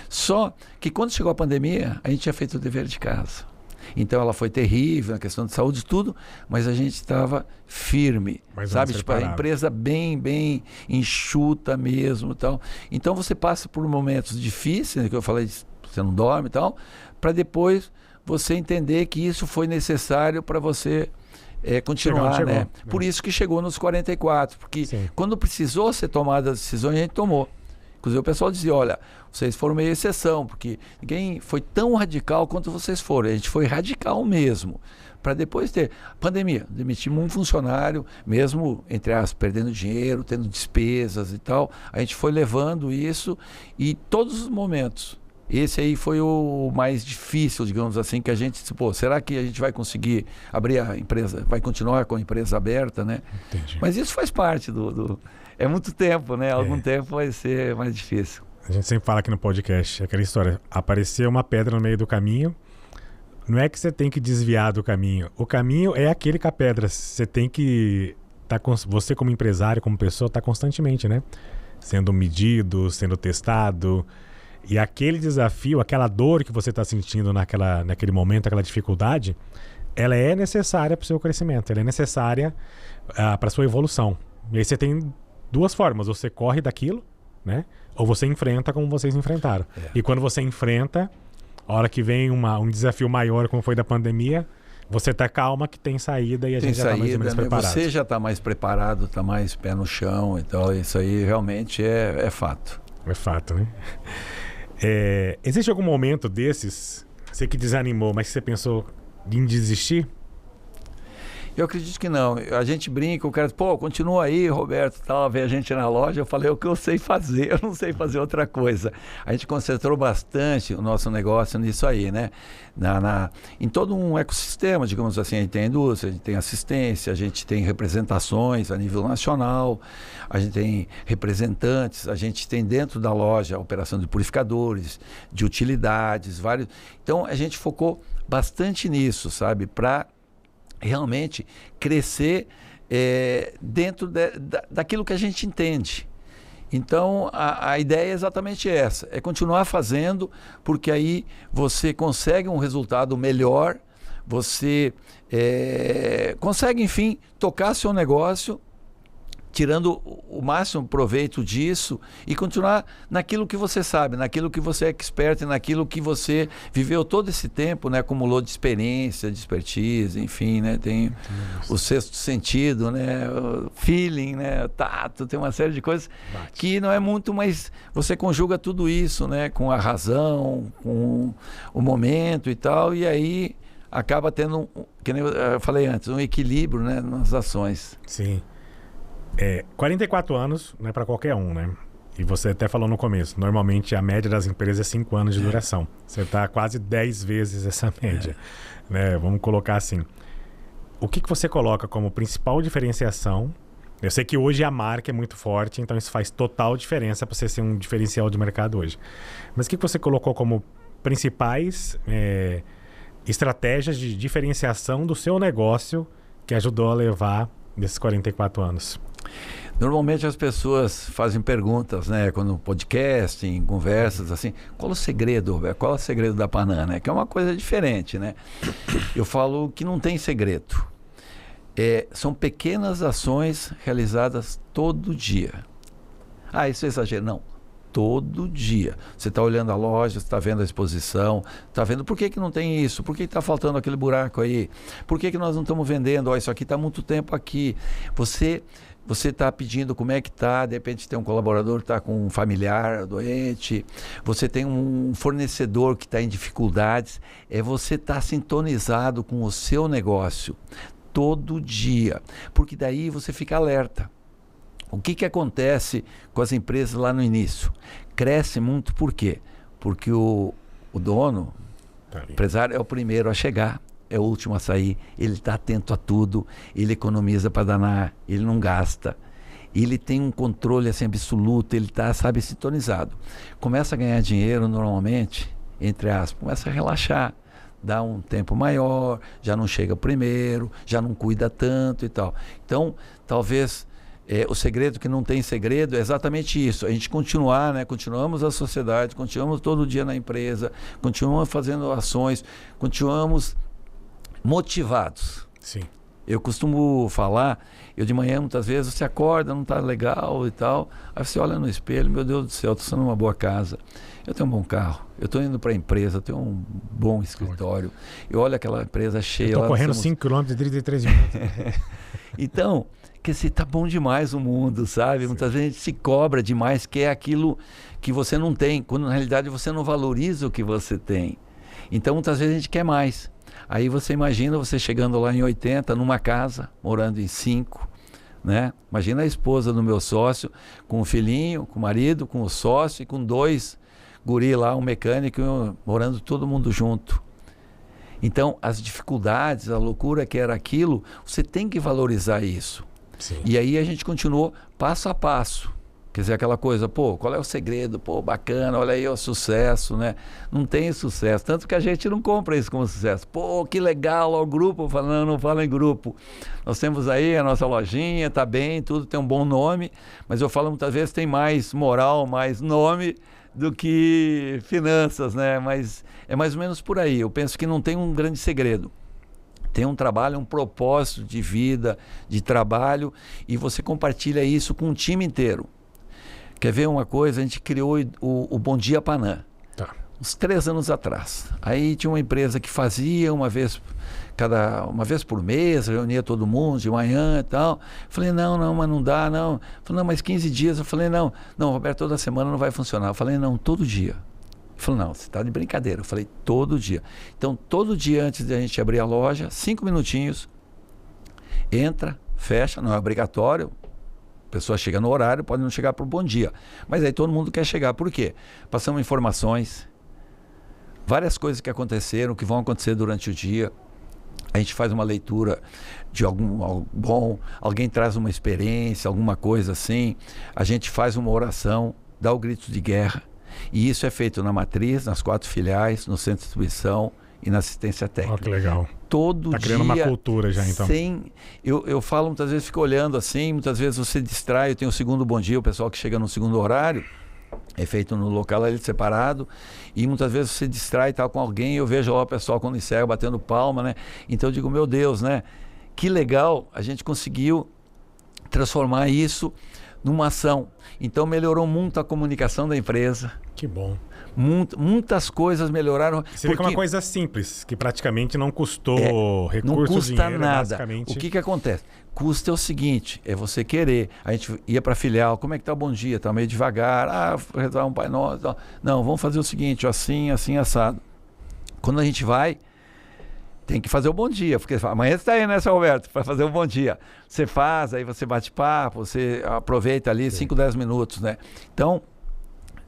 Só que quando chegou a pandemia, a gente tinha feito o dever de casa. Então ela foi terrível na questão de saúde e tudo, mas a gente estava firme, sabe? Tipo, a empresa bem enxuta mesmo, tal. Então você passa por momentos difíceis, né, que eu falei, você não dorme e tal, para depois você entender que isso foi necessário para você continuar, chegou, né? Por isso que chegou nos 44, porque quando precisou ser tomada as decisões, a gente tomou. Inclusive o pessoal dizia, olha, vocês foram meio exceção, porque ninguém foi tão radical quanto vocês foram. A gente foi radical mesmo. Para depois ter pandemia, demitimos um funcionário, mesmo, entre aspas, perdendo dinheiro, tendo despesas e tal. A gente foi levando isso e todos os momentos. Esse aí foi o mais difícil, digamos assim, que a gente disse, pô, será que a gente vai conseguir abrir a empresa, vai continuar com a empresa aberta, né? Entendi. Mas isso faz parte do... É muito tempo, né? Algum tempo vai ser mais difícil. A gente sempre fala aqui no podcast, aquela história, apareceu uma pedra no meio do caminho, não é que você tem que desviar do caminho. O caminho é aquele com a pedra. Você tem que... você como empresário, como pessoa, está constantemente, né? Sendo medido, sendo testado. E aquele desafio, aquela dor que você está sentindo naquele momento, aquela dificuldade, ela é necessária para o seu crescimento. Ela é necessária para a sua evolução. E aí você tem duas formas. Você corre daquilo, né? Ou você enfrenta como vocês enfrentaram. E quando você enfrenta... A hora que vem um desafio maior, como foi da pandemia, você tá calma que tem saída e a gente já está mais ou menos preparado. Você já está mais preparado, está mais pé no chão e tal. Isso aí realmente é fato. É fato, né? Existe algum momento desses, você que desanimou, mas que você pensou em desistir? Eu acredito que não. A gente brinca, o cara diz, pô, continua aí, Roberto, tal, vê a gente na loja. Eu falei, o que eu sei fazer, eu não sei fazer outra coisa. A gente concentrou bastante o nosso negócio nisso aí, né? Em todo um ecossistema, digamos assim, a gente tem a indústria, a gente tem assistência, a gente tem representações a nível nacional, a gente tem representantes, a gente tem dentro da loja a operação de purificadores, de utilidades, vários. Então, a gente focou bastante nisso, sabe? Para realmente crescer dentro daquilo que a gente entende. Então, a ideia é exatamente essa, é continuar fazendo, porque aí você consegue um resultado melhor, você consegue, enfim, tocar seu negócio, tirando o máximo proveito disso e continuar naquilo que você sabe, naquilo que você é expert, naquilo que você viveu todo esse tempo, né? Acumulou de experiência, de expertise, enfim, né? Tem o sexto sentido, né? O feeling, né? O tato, tem uma série de coisas que não é muito, mas você conjuga tudo isso, né? Com a razão, com o momento e tal, e aí acaba tendo, que nem eu falei antes, um equilíbrio, né? Nas ações. Sim. 44 anos não é para qualquer um, né? E você até falou no começo, normalmente a média das empresas é 5 anos de duração. Você está quase 10 vezes essa média, né? Vamos colocar assim. O que você coloca como principal diferenciação? Eu sei que hoje a marca é muito forte, então isso faz total diferença para você ser um diferencial de mercado hoje. Mas o que você colocou como principais estratégias de diferenciação do seu negócio que ajudou a levar nesses 44 anos? Normalmente as pessoas fazem perguntas, né? Quando podcast, em conversas, assim, qual o segredo, Roberto? Qual é o segredo da Panana? Que é uma coisa diferente, né? Eu falo que não tem segredo. São pequenas ações realizadas todo dia. Ah, isso é exagero. Não. Todo dia. Você está olhando a loja, você está vendo a exposição, está vendo por que não tem isso, por que está faltando aquele buraco aí, por que nós não estamos vendendo, ó, isso aqui está há muito tempo aqui. Você está pedindo como é que está, de repente tem um colaborador que está com um familiar doente, você tem um fornecedor que está em dificuldades, você está sintonizado com o seu negócio todo dia, porque daí você fica alerta. O que acontece com as empresas lá no início? Cresce muito por quê? Porque o dono, o empresário, é o primeiro a chegar, é o último a sair, ele está atento a tudo, ele economiza para danar, ele não gasta, ele tem um controle assim, absoluto, ele está, sabe, sintonizado. Começa a ganhar dinheiro normalmente, entre aspas, começa a relaxar, dá um tempo maior, já não chega primeiro, já não cuida tanto e tal. Então, talvez... o segredo que não tem segredo é exatamente isso. A gente continuar, né? Continuamos a sociedade, continuamos todo dia na empresa, continuamos fazendo ações, continuamos motivados. Sim. Eu costumo falar, eu de manhã muitas vezes você acorda, não está legal e tal, aí você olha no espelho, meu Deus do céu, estou numa boa casa, eu tenho um bom carro, eu estou indo para a empresa, eu tenho um bom escritório, eu olho aquela empresa cheia. Eu estou correndo 5 km em 33 minutos. Então, que você tá bom demais o mundo, sabe? Muitas vezes a gente se cobra demais, que é aquilo que você não tem, quando na realidade você não valoriza o que você tem. Então, muitas vezes a gente quer mais. Aí você imagina você chegando lá em 80, numa casa, morando em 5, né? Imagina a esposa do meu sócio, com o filhinho, com o marido, com o sócio e com 2 guri lá, um mecânico, morando todo mundo junto. Então, as dificuldades, a loucura que era aquilo, você tem que valorizar isso. Sim. E aí a gente continuou passo a passo. Quer dizer, aquela coisa, pô, qual é o segredo? Pô, bacana, olha aí o sucesso, né? Não tem sucesso, tanto que a gente não compra isso como sucesso. Pô, que legal, ó, o grupo, falando, não fala em grupo. Nós temos aí a nossa lojinha, tá bem, tudo tem um bom nome, mas eu falo muitas vezes tem mais moral, mais nome do que finanças, né? Mas é mais ou menos por aí. Eu penso que não tem um grande segredo. Tem um trabalho, um propósito de vida, de trabalho, e você compartilha isso com o time inteiro. Quer ver uma coisa? A gente criou o Bom Dia Panã, uns 3 anos atrás. Aí tinha uma empresa que fazia uma vez por mês, reunia todo mundo de manhã e tal. Falei, não, mas não dá, não. Falei, não, mas 15 dias. Eu falei, não, Roberto, toda semana não vai funcionar. Eu falei, não, todo dia. Ele falou, não, você está de brincadeira. Eu falei, todo dia. Então, todo dia antes de a gente abrir a loja, 5 minutinhos, entra, fecha, não é obrigatório. A pessoa chega no horário, pode não chegar para o bom dia. Mas aí todo mundo quer chegar. Por quê? Passamos informações, várias coisas que aconteceram, que vão acontecer durante o dia. A gente faz uma leitura de algo bom, alguém traz uma experiência, alguma coisa assim. A gente faz uma oração, dá o grito de guerra. E isso é feito na matriz, nas 4 filiais, no centro de distribuição e na assistência técnica. Ó, que legal. Todo dia. Tá criando uma cultura já, então. Eu falo, muitas vezes fico olhando assim, muitas vezes você distrai, eu tenho o segundo bom dia, o pessoal que chega no segundo horário, é feito no local ali separado, e muitas vezes você distrai e tal com alguém, eu vejo lá o pessoal quando encerra batendo palma, né? Então eu digo, meu Deus, né? Que legal, a gente conseguiu transformar isso numa ação. Então melhorou muito a comunicação da empresa. Que bom. Muitas coisas melhoraram. Você vê que é uma coisa simples, que praticamente não custou recursos, não custa dinheiro, nada. basicamente. O que acontece? Custa é o seguinte, é você querer. A gente ia para a filial, como é que tá o bom dia? Tá meio devagar, rezar um Pai Nosso. Não, vamos fazer o seguinte, assim, assado. Quando a gente vai, tem que fazer o bom dia, porque amanhã você está aí, né, seu Roberto, para fazer o bom dia. Você faz, aí você bate papo, você aproveita ali 5, 10 minutos, né? Então,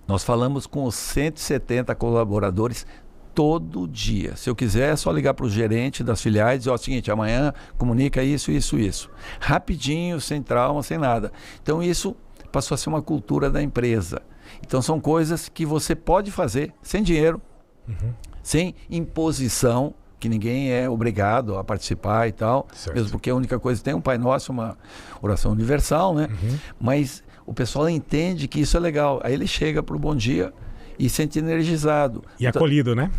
nós falamos com os 170 colaboradores todo dia. Se eu quiser, é só ligar para o gerente das filiais e dizer, ó, seguinte, amanhã comunica isso. Rapidinho, sem trauma, sem nada. Então isso passou a ser uma cultura da empresa. Então são coisas que você pode fazer sem dinheiro, sem imposição, que ninguém é obrigado a participar e tal. Certo. Mesmo porque a única coisa que tem um Pai Nosso, uma oração universal, né? Mas o pessoal entende que isso é legal. Aí ele chega para o bom dia e se sente energizado. E acolhido, né?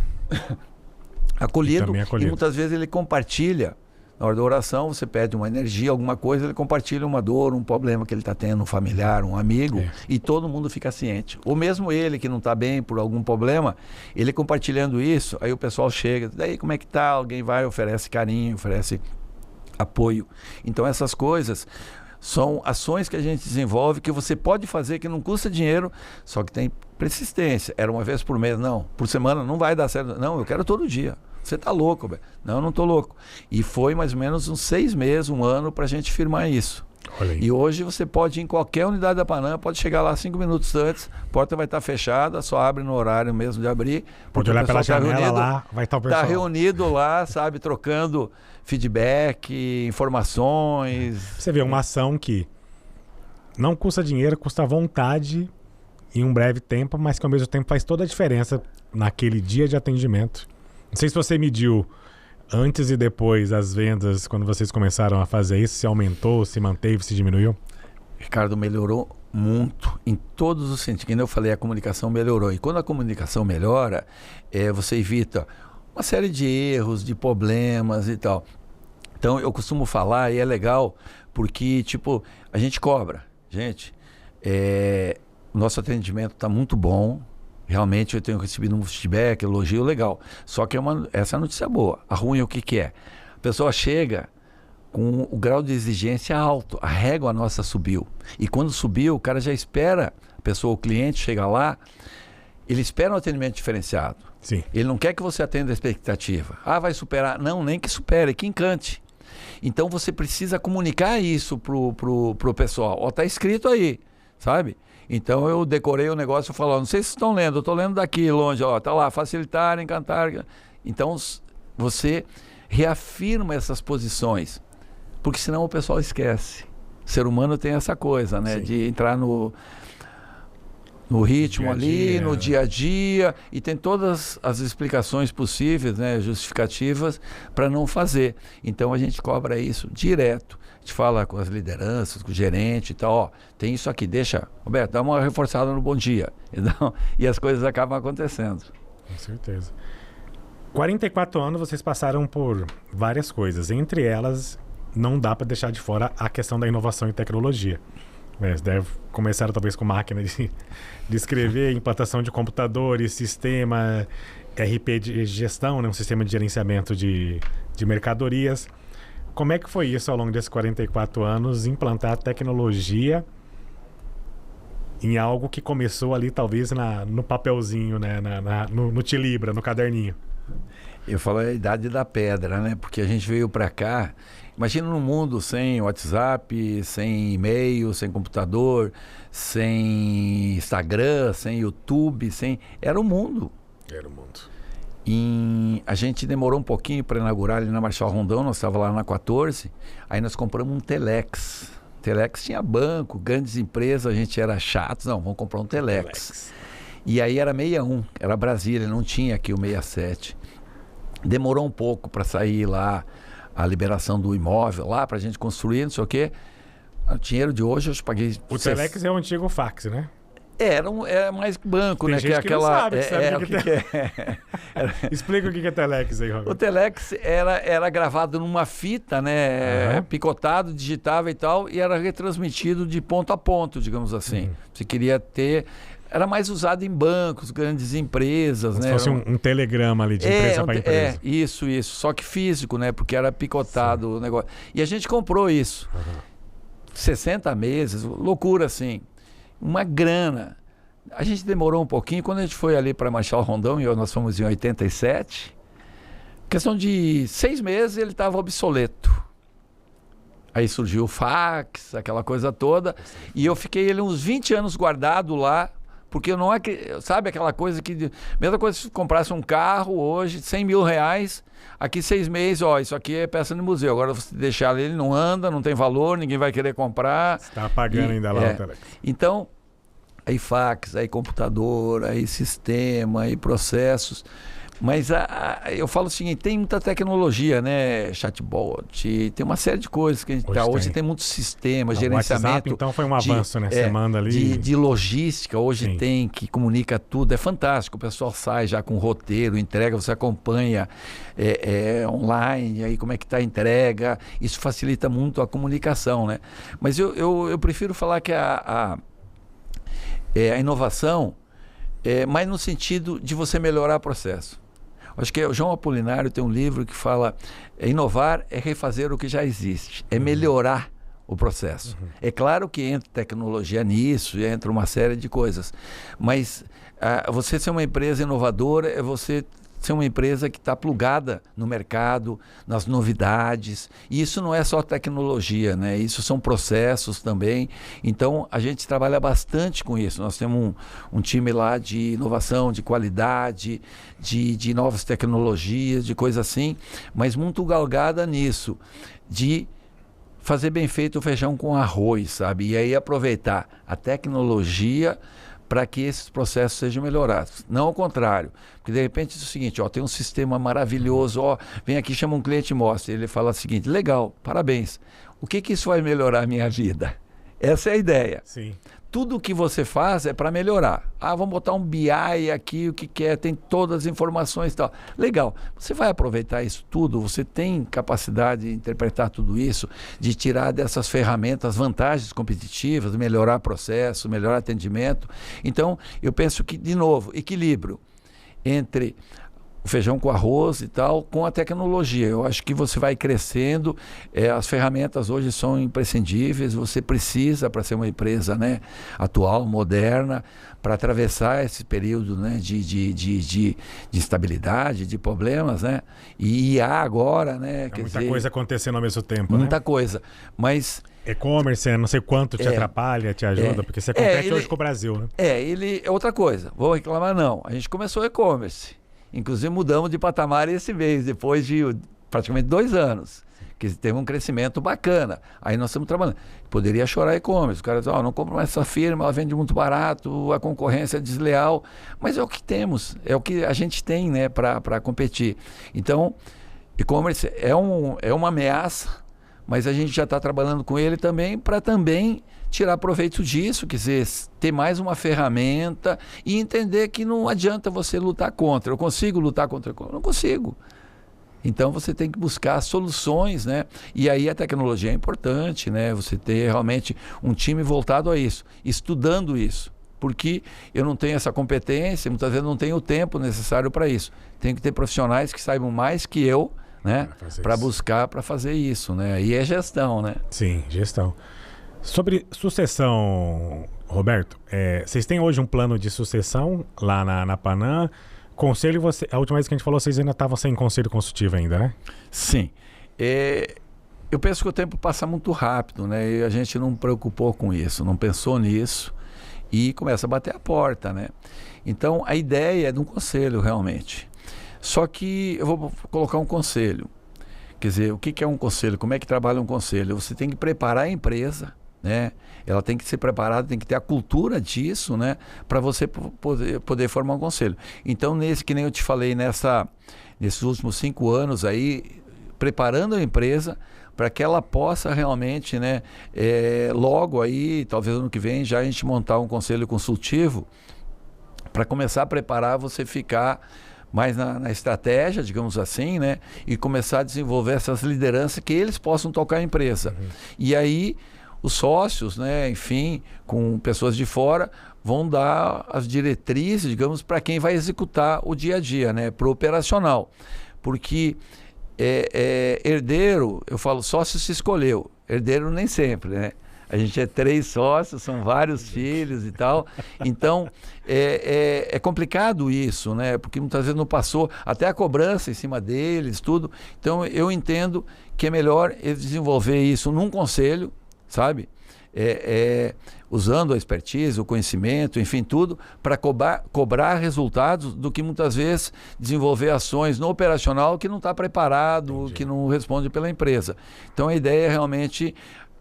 Acolhido. E muitas vezes ele compartilha. Na hora da oração, você pede uma energia, alguma coisa, ele compartilha uma dor, um problema que ele está tendo, um familiar, um amigo, e todo mundo fica ciente. Ou mesmo ele que não está bem por algum problema, ele compartilhando isso, aí o pessoal chega, daí como é que tá? Alguém vai, oferece carinho, oferece apoio. Então essas coisas são ações que a gente desenvolve que você pode fazer, que não custa dinheiro, só que tem persistência. Era uma vez por mês, não. Por semana não vai dar certo. Não, eu quero todo dia. Você está louco, velho. Não estou louco. E foi mais ou menos uns 6 meses, 1 ano para a gente firmar isso. E hoje você pode ir em qualquer unidade da Panam, pode chegar lá 5 minutos antes, a porta vai estar fechada, só abre no horário mesmo de abrir. Pode olhar pela janela lá, vai estar o pessoal. Está reunido lá, sabe, trocando feedback, informações. Você vê uma ação que não custa dinheiro, custa vontade em um breve tempo, mas que ao mesmo tempo faz toda a diferença naquele dia de atendimento. Não sei se você mediu antes e depois as vendas, quando vocês começaram a fazer isso, se aumentou, se manteve, se diminuiu? Ricardo, melhorou muito em todos os sentidos. Como eu falei, a comunicação melhorou. E quando a comunicação melhora, você evita uma série de erros, de problemas e tal. Então, eu costumo falar, e é legal, porque, tipo, a gente cobra. Gente, o nosso atendimento está muito bom. Realmente eu tenho recebido um feedback, elogio legal. Só que essa é a notícia boa. A ruim é o que é? A pessoa chega, com o grau de exigência alto. A régua nossa subiu. E quando subiu, o cara já espera, a pessoa, o cliente chega lá, ele espera um atendimento diferenciado. Sim. Ele não quer que você atenda a expectativa. Ah, vai superar. Não, nem que supere, que encante. Então você precisa comunicar isso pro pessoal. Ó, tá escrito aí, sabe? Então eu decorei o negócio e falo, ó, não sei se estão lendo, eu estou lendo daqui longe, ó, tá lá, facilitar, encantar. Então você reafirma essas posições, porque senão o pessoal esquece. O ser humano tem essa coisa, né? Sim. De entrar no ritmo ali, no dia a dia, e tem todas as explicações possíveis, né, justificativas, para não fazer. Então a gente cobra isso direto. A gente fala com as lideranças, com o gerente e tal, ó, tem isso aqui, deixa, Roberto, dá uma reforçada no bom dia. Então, e as coisas acabam acontecendo. Com certeza. 44 anos vocês passaram por várias coisas, entre elas não dá para deixar de fora a questão da inovação e tecnologia. Deve começar talvez com máquina de escrever, implantação de computadores, sistema RP de gestão, né? Um sistema de gerenciamento de mercadorias. Como é que foi isso ao longo desses 44 anos, implantar tecnologia em algo que começou ali talvez no papelzinho, né? no Tilibra, no caderninho? Eu falo a idade da pedra, né? Porque a gente veio para cá. Imagina num mundo sem WhatsApp, sem e-mail, sem computador, sem Instagram, sem YouTube, era o mundo. Era o mundo. A gente demorou um pouquinho para inaugurar ali na Marechal Rondon, nós estávamos lá na 14, aí nós compramos um Telex. Telex tinha banco, grandes empresas, a gente era chato, não, vamos comprar um Telex. E aí era 61, era Brasília, não tinha aqui o 67. Demorou um pouco para sair lá a liberação do imóvel lá para a gente construir, não sei o quê. O dinheiro de hoje eu paguei... O Telex é o antigo fax, né? Era mais banco, tem né? gente que aquela... não sabe, o que é. Explica o que é Telex aí, Roberto. O Telex era gravado numa fita, né? Picotado, digitava e tal, e era retransmitido de ponto a ponto, digamos assim. Você queria ter... Era mais usado em bancos, grandes empresas, né? Se fosse um telegrama ali de empresa para empresa. Isso. Só que físico, né? Porque era picotado o negócio. E a gente comprou isso. 60 meses, loucura assim. Uma grana. A gente demorou um pouquinho. Quando a gente foi ali para Marechal Rondon, e nós fomos em 87, questão de 6 meses ele estava obsoleto. Aí surgiu o fax, aquela coisa toda. E eu fiquei ele uns 20 anos guardado lá. Porque não é que, sabe aquela coisa que... Mesma coisa se comprasse um carro hoje, 100 mil reais, aqui 6 meses, ó, isso aqui é peça de museu. Agora você deixar ele não anda, não tem valor, ninguém vai querer comprar. Você está pagando ainda lá o Telex. Então, aí fax, aí computador, aí sistema, aí processos. Mas eu falo o seguinte, tem muita tecnologia, né? Chatbot, tem uma série de coisas que a gente hoje tem muitos sistemas, gerenciamento. WhatsApp, então foi um avanço, né? Você manda ali. De logística, hoje tem, que comunica tudo, é fantástico. O pessoal sai já com roteiro, entrega, você acompanha online, aí como é que está a entrega. Isso facilita muito a comunicação, né? Mas eu prefiro falar que a inovação é mais no sentido de você melhorar o processo. Acho que o João Apolinário tem um livro que fala inovar é refazer o que já existe, é melhorar o processo. É claro que entra tecnologia nisso, entra uma série de coisas, mas você ser uma empresa inovadora é você ser uma empresa que está plugada no mercado, nas novidades. E isso não é só tecnologia, né? Isso são processos também. Então, a gente trabalha bastante com isso. Nós temos um time lá de inovação, de qualidade, de novas tecnologias, de coisa assim, mas muito galgada nisso, de fazer bem feito o feijão com arroz, sabe? E aí aproveitar a tecnologia para que esses processos sejam melhorados. Não ao contrário. Porque de repente é o seguinte, ó, tem um sistema maravilhoso, ó, vem aqui, chama um cliente e mostra. Ele fala o seguinte, legal, parabéns. O que isso vai melhorar a minha vida? Essa é a ideia. Sim. Tudo que você faz é para melhorar. Ah, vamos botar um BI aqui, o que é, tem todas as informações e tal. Legal. Você vai aproveitar isso tudo, você tem capacidade de interpretar tudo isso, de tirar dessas ferramentas vantagens competitivas, melhorar processo, melhorar atendimento. Então, eu penso que, de novo, equilíbrio entre o feijão com arroz e tal, com a tecnologia. Eu acho que você vai crescendo, as ferramentas hoje são imprescindíveis, você precisa para ser uma empresa, né, atual, moderna, para atravessar esse período, né, de instabilidade, de problemas, né, e há agora, né, quer muita dizer, coisa acontecendo ao mesmo tempo, muita né? coisa, mas... E-commerce, não sei quanto te atrapalha, te ajuda, porque você compete hoje com o Brasil, né? Ele é outra coisa, vou reclamar não, a gente começou e-commerce, inclusive mudamos de patamar esse mês, depois de praticamente 2 anos, que teve um crescimento bacana, aí nós estamos trabalhando, poderia chorar e-commerce, o cara diz, não compro mais essa firma, ela vende muito barato, a concorrência é desleal, mas é o que temos, é o que a gente tem, né, para competir. Então, e-commerce é uma ameaça, mas a gente já está trabalhando com ele também para também tirar proveito disso, quer dizer, ter mais uma ferramenta e entender que não adianta você lutar contra. Eu consigo lutar contra? Eu não consigo. Então você tem que buscar soluções, né? E aí a tecnologia é importante, né? Você ter realmente um time voltado a isso, estudando isso. Porque eu não tenho essa competência, muitas vezes não tenho o tempo necessário para isso. Tenho que ter profissionais que saibam mais que eu, né, para buscar, para fazer isso, né? E é gestão, né? Sim, gestão. Sobre sucessão, Roberto, vocês têm hoje um plano de sucessão lá na Panam? Conselho, a última vez que a gente falou, vocês ainda estavam sem conselho consultivo ainda, né? Sim. Eu penso que o tempo passa muito rápido, né? E a gente não preocupou com isso, não pensou nisso e começa a bater a porta, né? Então, a ideia é de um conselho, realmente. Só que eu vou colocar um conselho. Quer dizer, o que é um conselho? Como é que trabalha um conselho? Você tem que preparar a empresa, né? Ela tem que ser preparada, tem que ter a cultura disso, né? Para você poder formar um conselho. Então, que nem eu te falei, nesses últimos 5 anos aí, preparando a empresa para que ela possa realmente, né? Logo aí, talvez ano que vem, já a gente montar um conselho consultivo para começar a preparar você ficar mais na estratégia, digamos assim, né? E começar a desenvolver essas lideranças que eles possam tocar a empresa. Uhum. E aí, os sócios, né? Enfim, com pessoas de fora, vão dar as diretrizes, digamos, para quem vai executar o dia a dia, né? Para o operacional. Porque herdeiro, eu falo, sócio se escolheu. Herdeiro nem sempre, né? A gente é 3 sócios, são vários filhos e tal. Então, é complicado isso, né? Porque muitas vezes não passou até a cobrança em cima deles, tudo. Então, eu entendo que é melhor eles desenvolver isso num conselho, sabe? Usando a expertise, o conhecimento, enfim, tudo, para cobrar resultados do que muitas vezes desenvolver ações no operacional que não está preparado, entendi, que não responde pela empresa. Então, a ideia é realmente...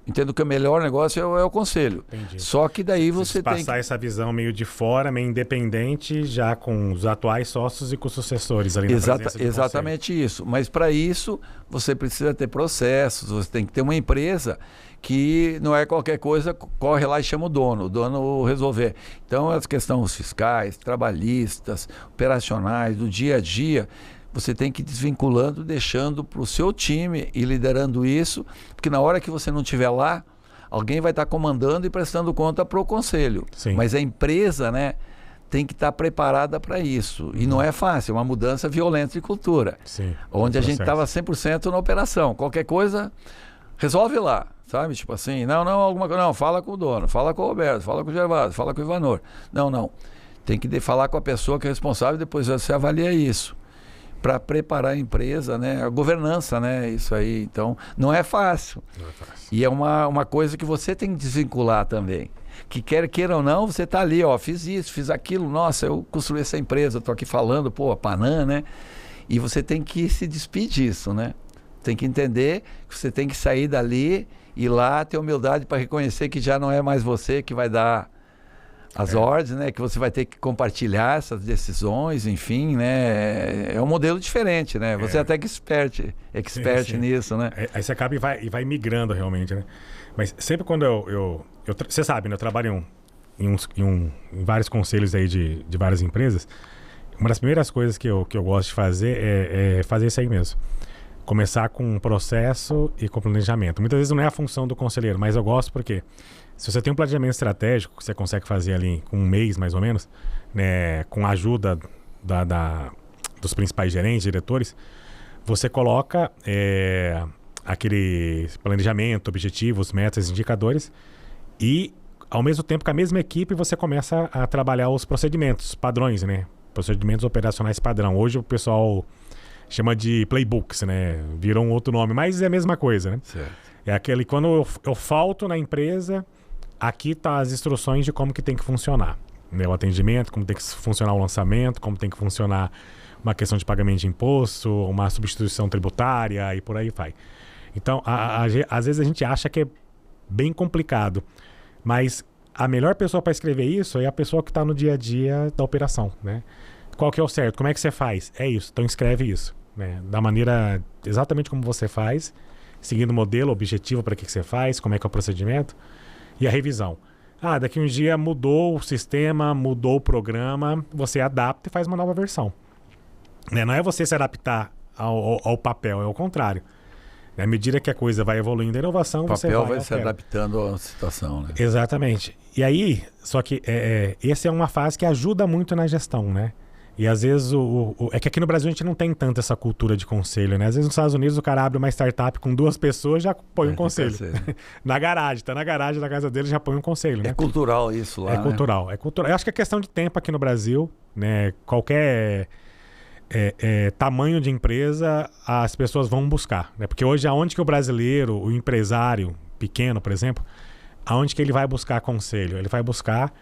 Entendo que o melhor negócio é o conselho. Entendi. Só que daí você tem que... Passar essa visão meio de fora, meio independente, já com os atuais sócios e com os sucessores ali na presença do exatamente conselho. Isso. Mas para isso, você precisa ter processos, você tem que ter uma empresa que não é qualquer coisa, corre lá e chama o dono resolver. Então, as questões fiscais, trabalhistas, operacionais, do dia a dia... Você tem que ir desvinculando, deixando para o seu time e liderando isso, porque na hora que você não estiver lá, alguém vai estar comandando e prestando conta para o conselho. Sim. Mas a empresa, né, tem que estar preparada para isso. E não é fácil, é uma mudança violenta de cultura. Sim, onde a gente estava 100% na operação. Qualquer coisa, resolve lá, sabe? Tipo assim, alguma coisa, não, fala com o dono, fala com o Roberto, fala com o Gervásio, fala com o Ivanor. Não. Tem que falar com a pessoa que é responsável e depois você avalia isso. Para preparar a empresa, né? A governança, né? Isso aí. Então, não é fácil. Não é fácil. E é uma coisa que você tem que desvincular também. Que queira ou não, você está ali, ó, fiz isso, fiz aquilo, nossa, eu construí essa empresa, estou aqui falando, a Panam, né? E você tem que se despedir disso, né? Tem que entender que você tem que sair dali e lá ter humildade para reconhecer que já não é mais você que vai dar as ordens, né? Que você vai ter que compartilhar essas decisões, enfim, né? É um modelo diferente, né? Você até que expert sim. Nisso, né? Aí você acaba e vai migrando realmente, né? Mas sempre quando você sabe, né? Eu trabalho em vários conselhos aí de várias empresas. Uma das primeiras coisas que eu gosto de fazer é fazer isso aí mesmo. Começar com um processo e com planejamento. Muitas vezes não é a função do conselheiro, mas eu gosto porque... Se você tem um planejamento estratégico que você consegue fazer ali com 1 mês, mais ou menos, né, com a ajuda dos principais gerentes, diretores, você coloca aquele planejamento, objetivos, metas, indicadores e, ao mesmo tempo, com a mesma equipe, você começa a trabalhar os procedimentos, padrões, né? Procedimentos operacionais padrão. Hoje o pessoal chama de playbooks, né? Virou um outro nome, mas é a mesma coisa, né? Certo. É aquele, quando eu falto na empresa, aqui tá as instruções de como que tem que funcionar, né? O atendimento, como tem que funcionar o lançamento, como tem que funcionar uma questão de pagamento de imposto, uma substituição tributária e por aí vai. Então, às vezes a gente acha que é bem complicado, mas a melhor pessoa para escrever isso é a pessoa que está no dia a dia da operação, né? Qual que é o certo? Como é que você faz? É isso, então escreve isso, né? Da maneira exatamente como você faz, seguindo o modelo, objetivo para que você faz, como é que é o procedimento e a revisão. Daqui um dia mudou o sistema, mudou o programa, você adapta e faz uma nova versão. Né? Não é você se adaptar ao papel, é o contrário. À medida que a coisa vai evoluindo a inovação, você vai se adaptando à situação, né? Exatamente. E aí, só que essa é uma fase que ajuda muito na gestão, né? E às vezes, é que aqui no Brasil a gente não tem tanto essa cultura de conselho, né? Às vezes nos Estados Unidos o cara abre uma startup com 2 pessoas já põe um conselho. Na garagem, tá na garagem da casa dele já põe um conselho, né? É cultural isso lá, É cultural. Eu acho que é questão de tempo aqui no Brasil, né? Qualquer tamanho de empresa as pessoas vão buscar, né? Porque hoje aonde que o brasileiro, o empresário pequeno, por exemplo, aonde que ele vai buscar conselho? Ele vai buscar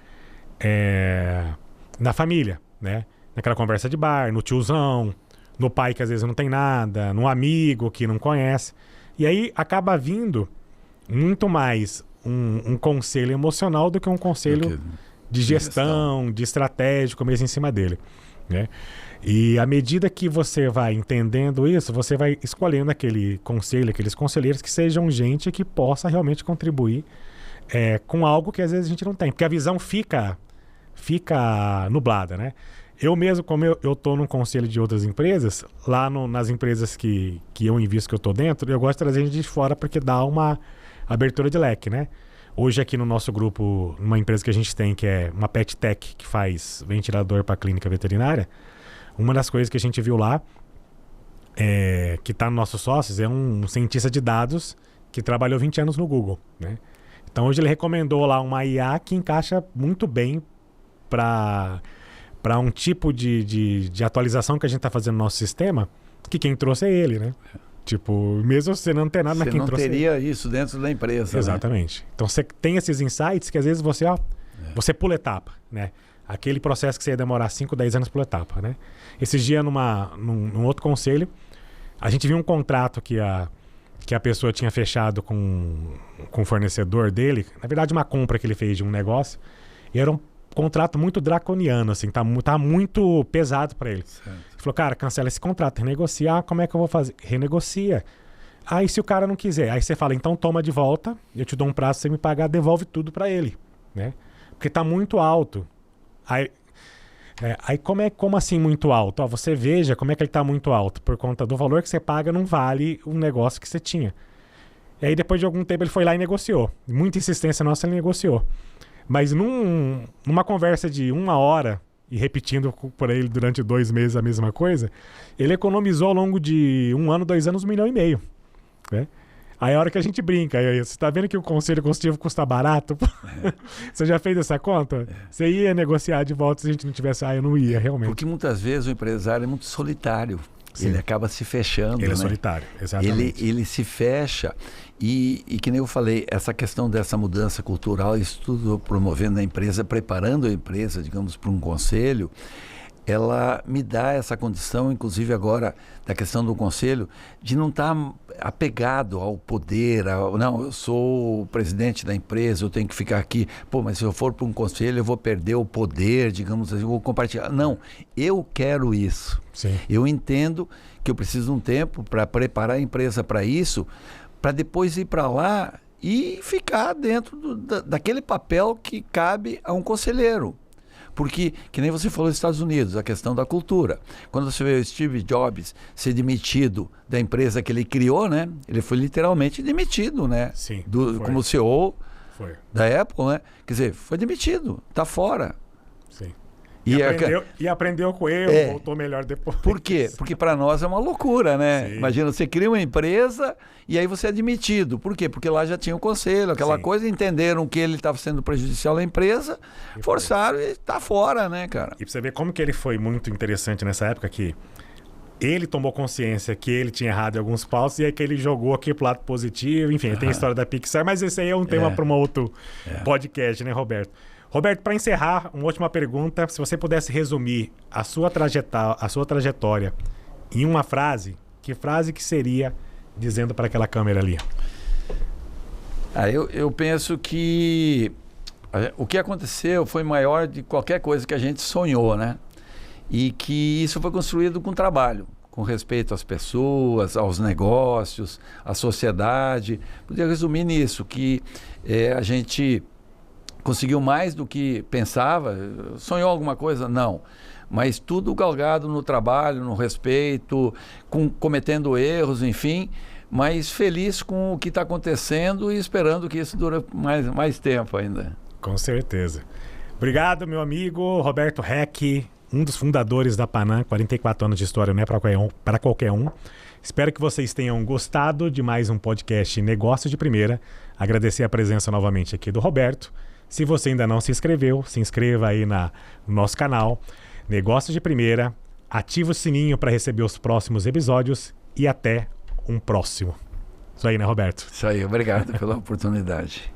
na família, né? Naquela conversa de bar, no tiozão, no pai que às vezes não tem nada, no amigo que não conhece. E aí acaba vindo muito mais um conselho emocional do que um conselho de gestão, de estratégico mesmo em cima dele, né? E à medida que você vai entendendo isso, você vai escolhendo aquele conselho, aqueles conselheiros que sejam gente que possa realmente contribuir com algo que às vezes a gente não tem. Porque a visão fica nublada, né? Eu mesmo, como eu estou num conselho de outras empresas, lá nas empresas que eu invisto, que eu estou dentro, eu gosto de trazer gente de fora porque dá uma abertura de leque, né? Hoje aqui no nosso grupo, uma empresa que a gente tem, que é uma pet tech, que faz ventilador para clínica veterinária, uma das coisas que a gente viu lá, que está nos nossos sócios, é um cientista de dados que trabalhou 20 anos no Google, né? Então hoje ele recomendou lá uma IA que encaixa muito bem para um tipo de atualização que a gente está fazendo no nosso sistema, que quem trouxe é ele, né? Tipo, mesmo você não ter nada, mas quem trouxe... Você não teria isso dentro da empresa, exatamente. Né? Então você tem esses insights que às vezes você pula etapa, né? Aquele processo que você ia demorar 5, 10 anos pula etapa, né? Esses dias num outro conselho, a gente viu um contrato que a pessoa tinha fechado com o fornecedor dele, na verdade uma compra que ele fez de um negócio, e era um contrato muito draconiano, assim, tá muito pesado para ele. Certo. Ele falou, cara, cancela esse contrato, renegocia. Como é que eu vou fazer? Renegocia. Aí se o cara não quiser, aí você fala, então toma de volta, eu te dou um prazo, você me pagar, devolve tudo para ele, né? Porque tá muito alto. Aí como assim muito alto? Você veja como é que ele tá muito alto. Por conta do valor que você paga, não vale o negócio que você tinha. E aí depois de algum tempo ele foi lá e negociou. Muita insistência nossa, ele negociou. Mas numa conversa de 1 hora, e repetindo por ele durante 2 meses a mesma coisa, ele economizou ao longo de 1 ano, 2 anos, 1,5 milhão, né? Aí a hora que a gente brinca, aí, você tá vendo que o conselho consultivo custa barato? Você já fez essa conta? Você ia negociar de volta se a gente não tivesse... eu não ia, realmente. Porque muitas vezes o empresário é muito solitário. Sim. Ele acaba se fechando. Ele é solitário, exatamente. Ele se fecha e que nem eu falei, essa questão dessa mudança cultural, isso tudo promovendo a empresa, preparando a empresa, digamos, para um conselho, ela me dá essa condição, inclusive agora, da questão do conselho, de não estar apegado ao poder, não, eu sou o presidente da empresa, eu tenho que ficar aqui, mas se eu for para um conselho eu vou perder o poder, digamos assim, eu vou compartilhar. Não, eu quero isso. Sim. Eu entendo que eu preciso de um tempo para preparar a empresa para isso, para depois ir para lá e ficar dentro daquele papel que cabe a um conselheiro. Porque, que nem você falou nos Estados Unidos, a questão da cultura. Quando você vê o Steve Jobs ser demitido da empresa que ele criou, né? Ele foi literalmente demitido, né? Sim, como CEO foi. Da Apple, né? Quer dizer, foi demitido, está fora. Sim. E aprendeu com ele, voltou melhor depois. Por quê? Porque para nós é uma loucura, né? Sim. Imagina, você cria uma empresa e aí você é admitido. Por quê? Porque lá já tinha o conselho, aquela coisa, entenderam que ele estava sendo prejudicial à empresa, forçaram e está fora, né, cara? E para você ver como que ele foi muito interessante nessa época, que ele tomou consciência que ele tinha errado em alguns passos e aí que ele jogou aqui pro lado positivo. Enfim, tem a história da Pixar, mas esse aí é um tema para um outro podcast, né, Roberto? Roberto, para encerrar, uma última pergunta. Se você pudesse resumir a sua trajetória em uma frase, que frase que seria dizendo para aquela câmera ali? Eu penso que o que aconteceu foi maior de qualquer coisa que a gente sonhou, né? E que isso foi construído com trabalho, com respeito às pessoas, aos negócios, à sociedade. Podia resumir nisso, que a gente conseguiu mais do que pensava. Sonhou alguma coisa? Não. Mas tudo galgado no trabalho, no respeito, cometendo erros, enfim, mas feliz com o que está acontecendo e esperando que isso dure mais tempo ainda. Com certeza. Obrigado, meu amigo Roberto Reck, um dos fundadores da Panam. 44 anos de história, não é para qualquer um. Espero que vocês tenham gostado de mais um podcast Negócios de Primeira. Agradecer a presença novamente aqui do Roberto. Se você ainda não se inscreveu, se inscreva aí no nosso canal Negócios de Primeira. Ativa o sininho para receber os próximos episódios e até um próximo. Isso aí, né, Roberto? Isso aí, obrigado pela oportunidade.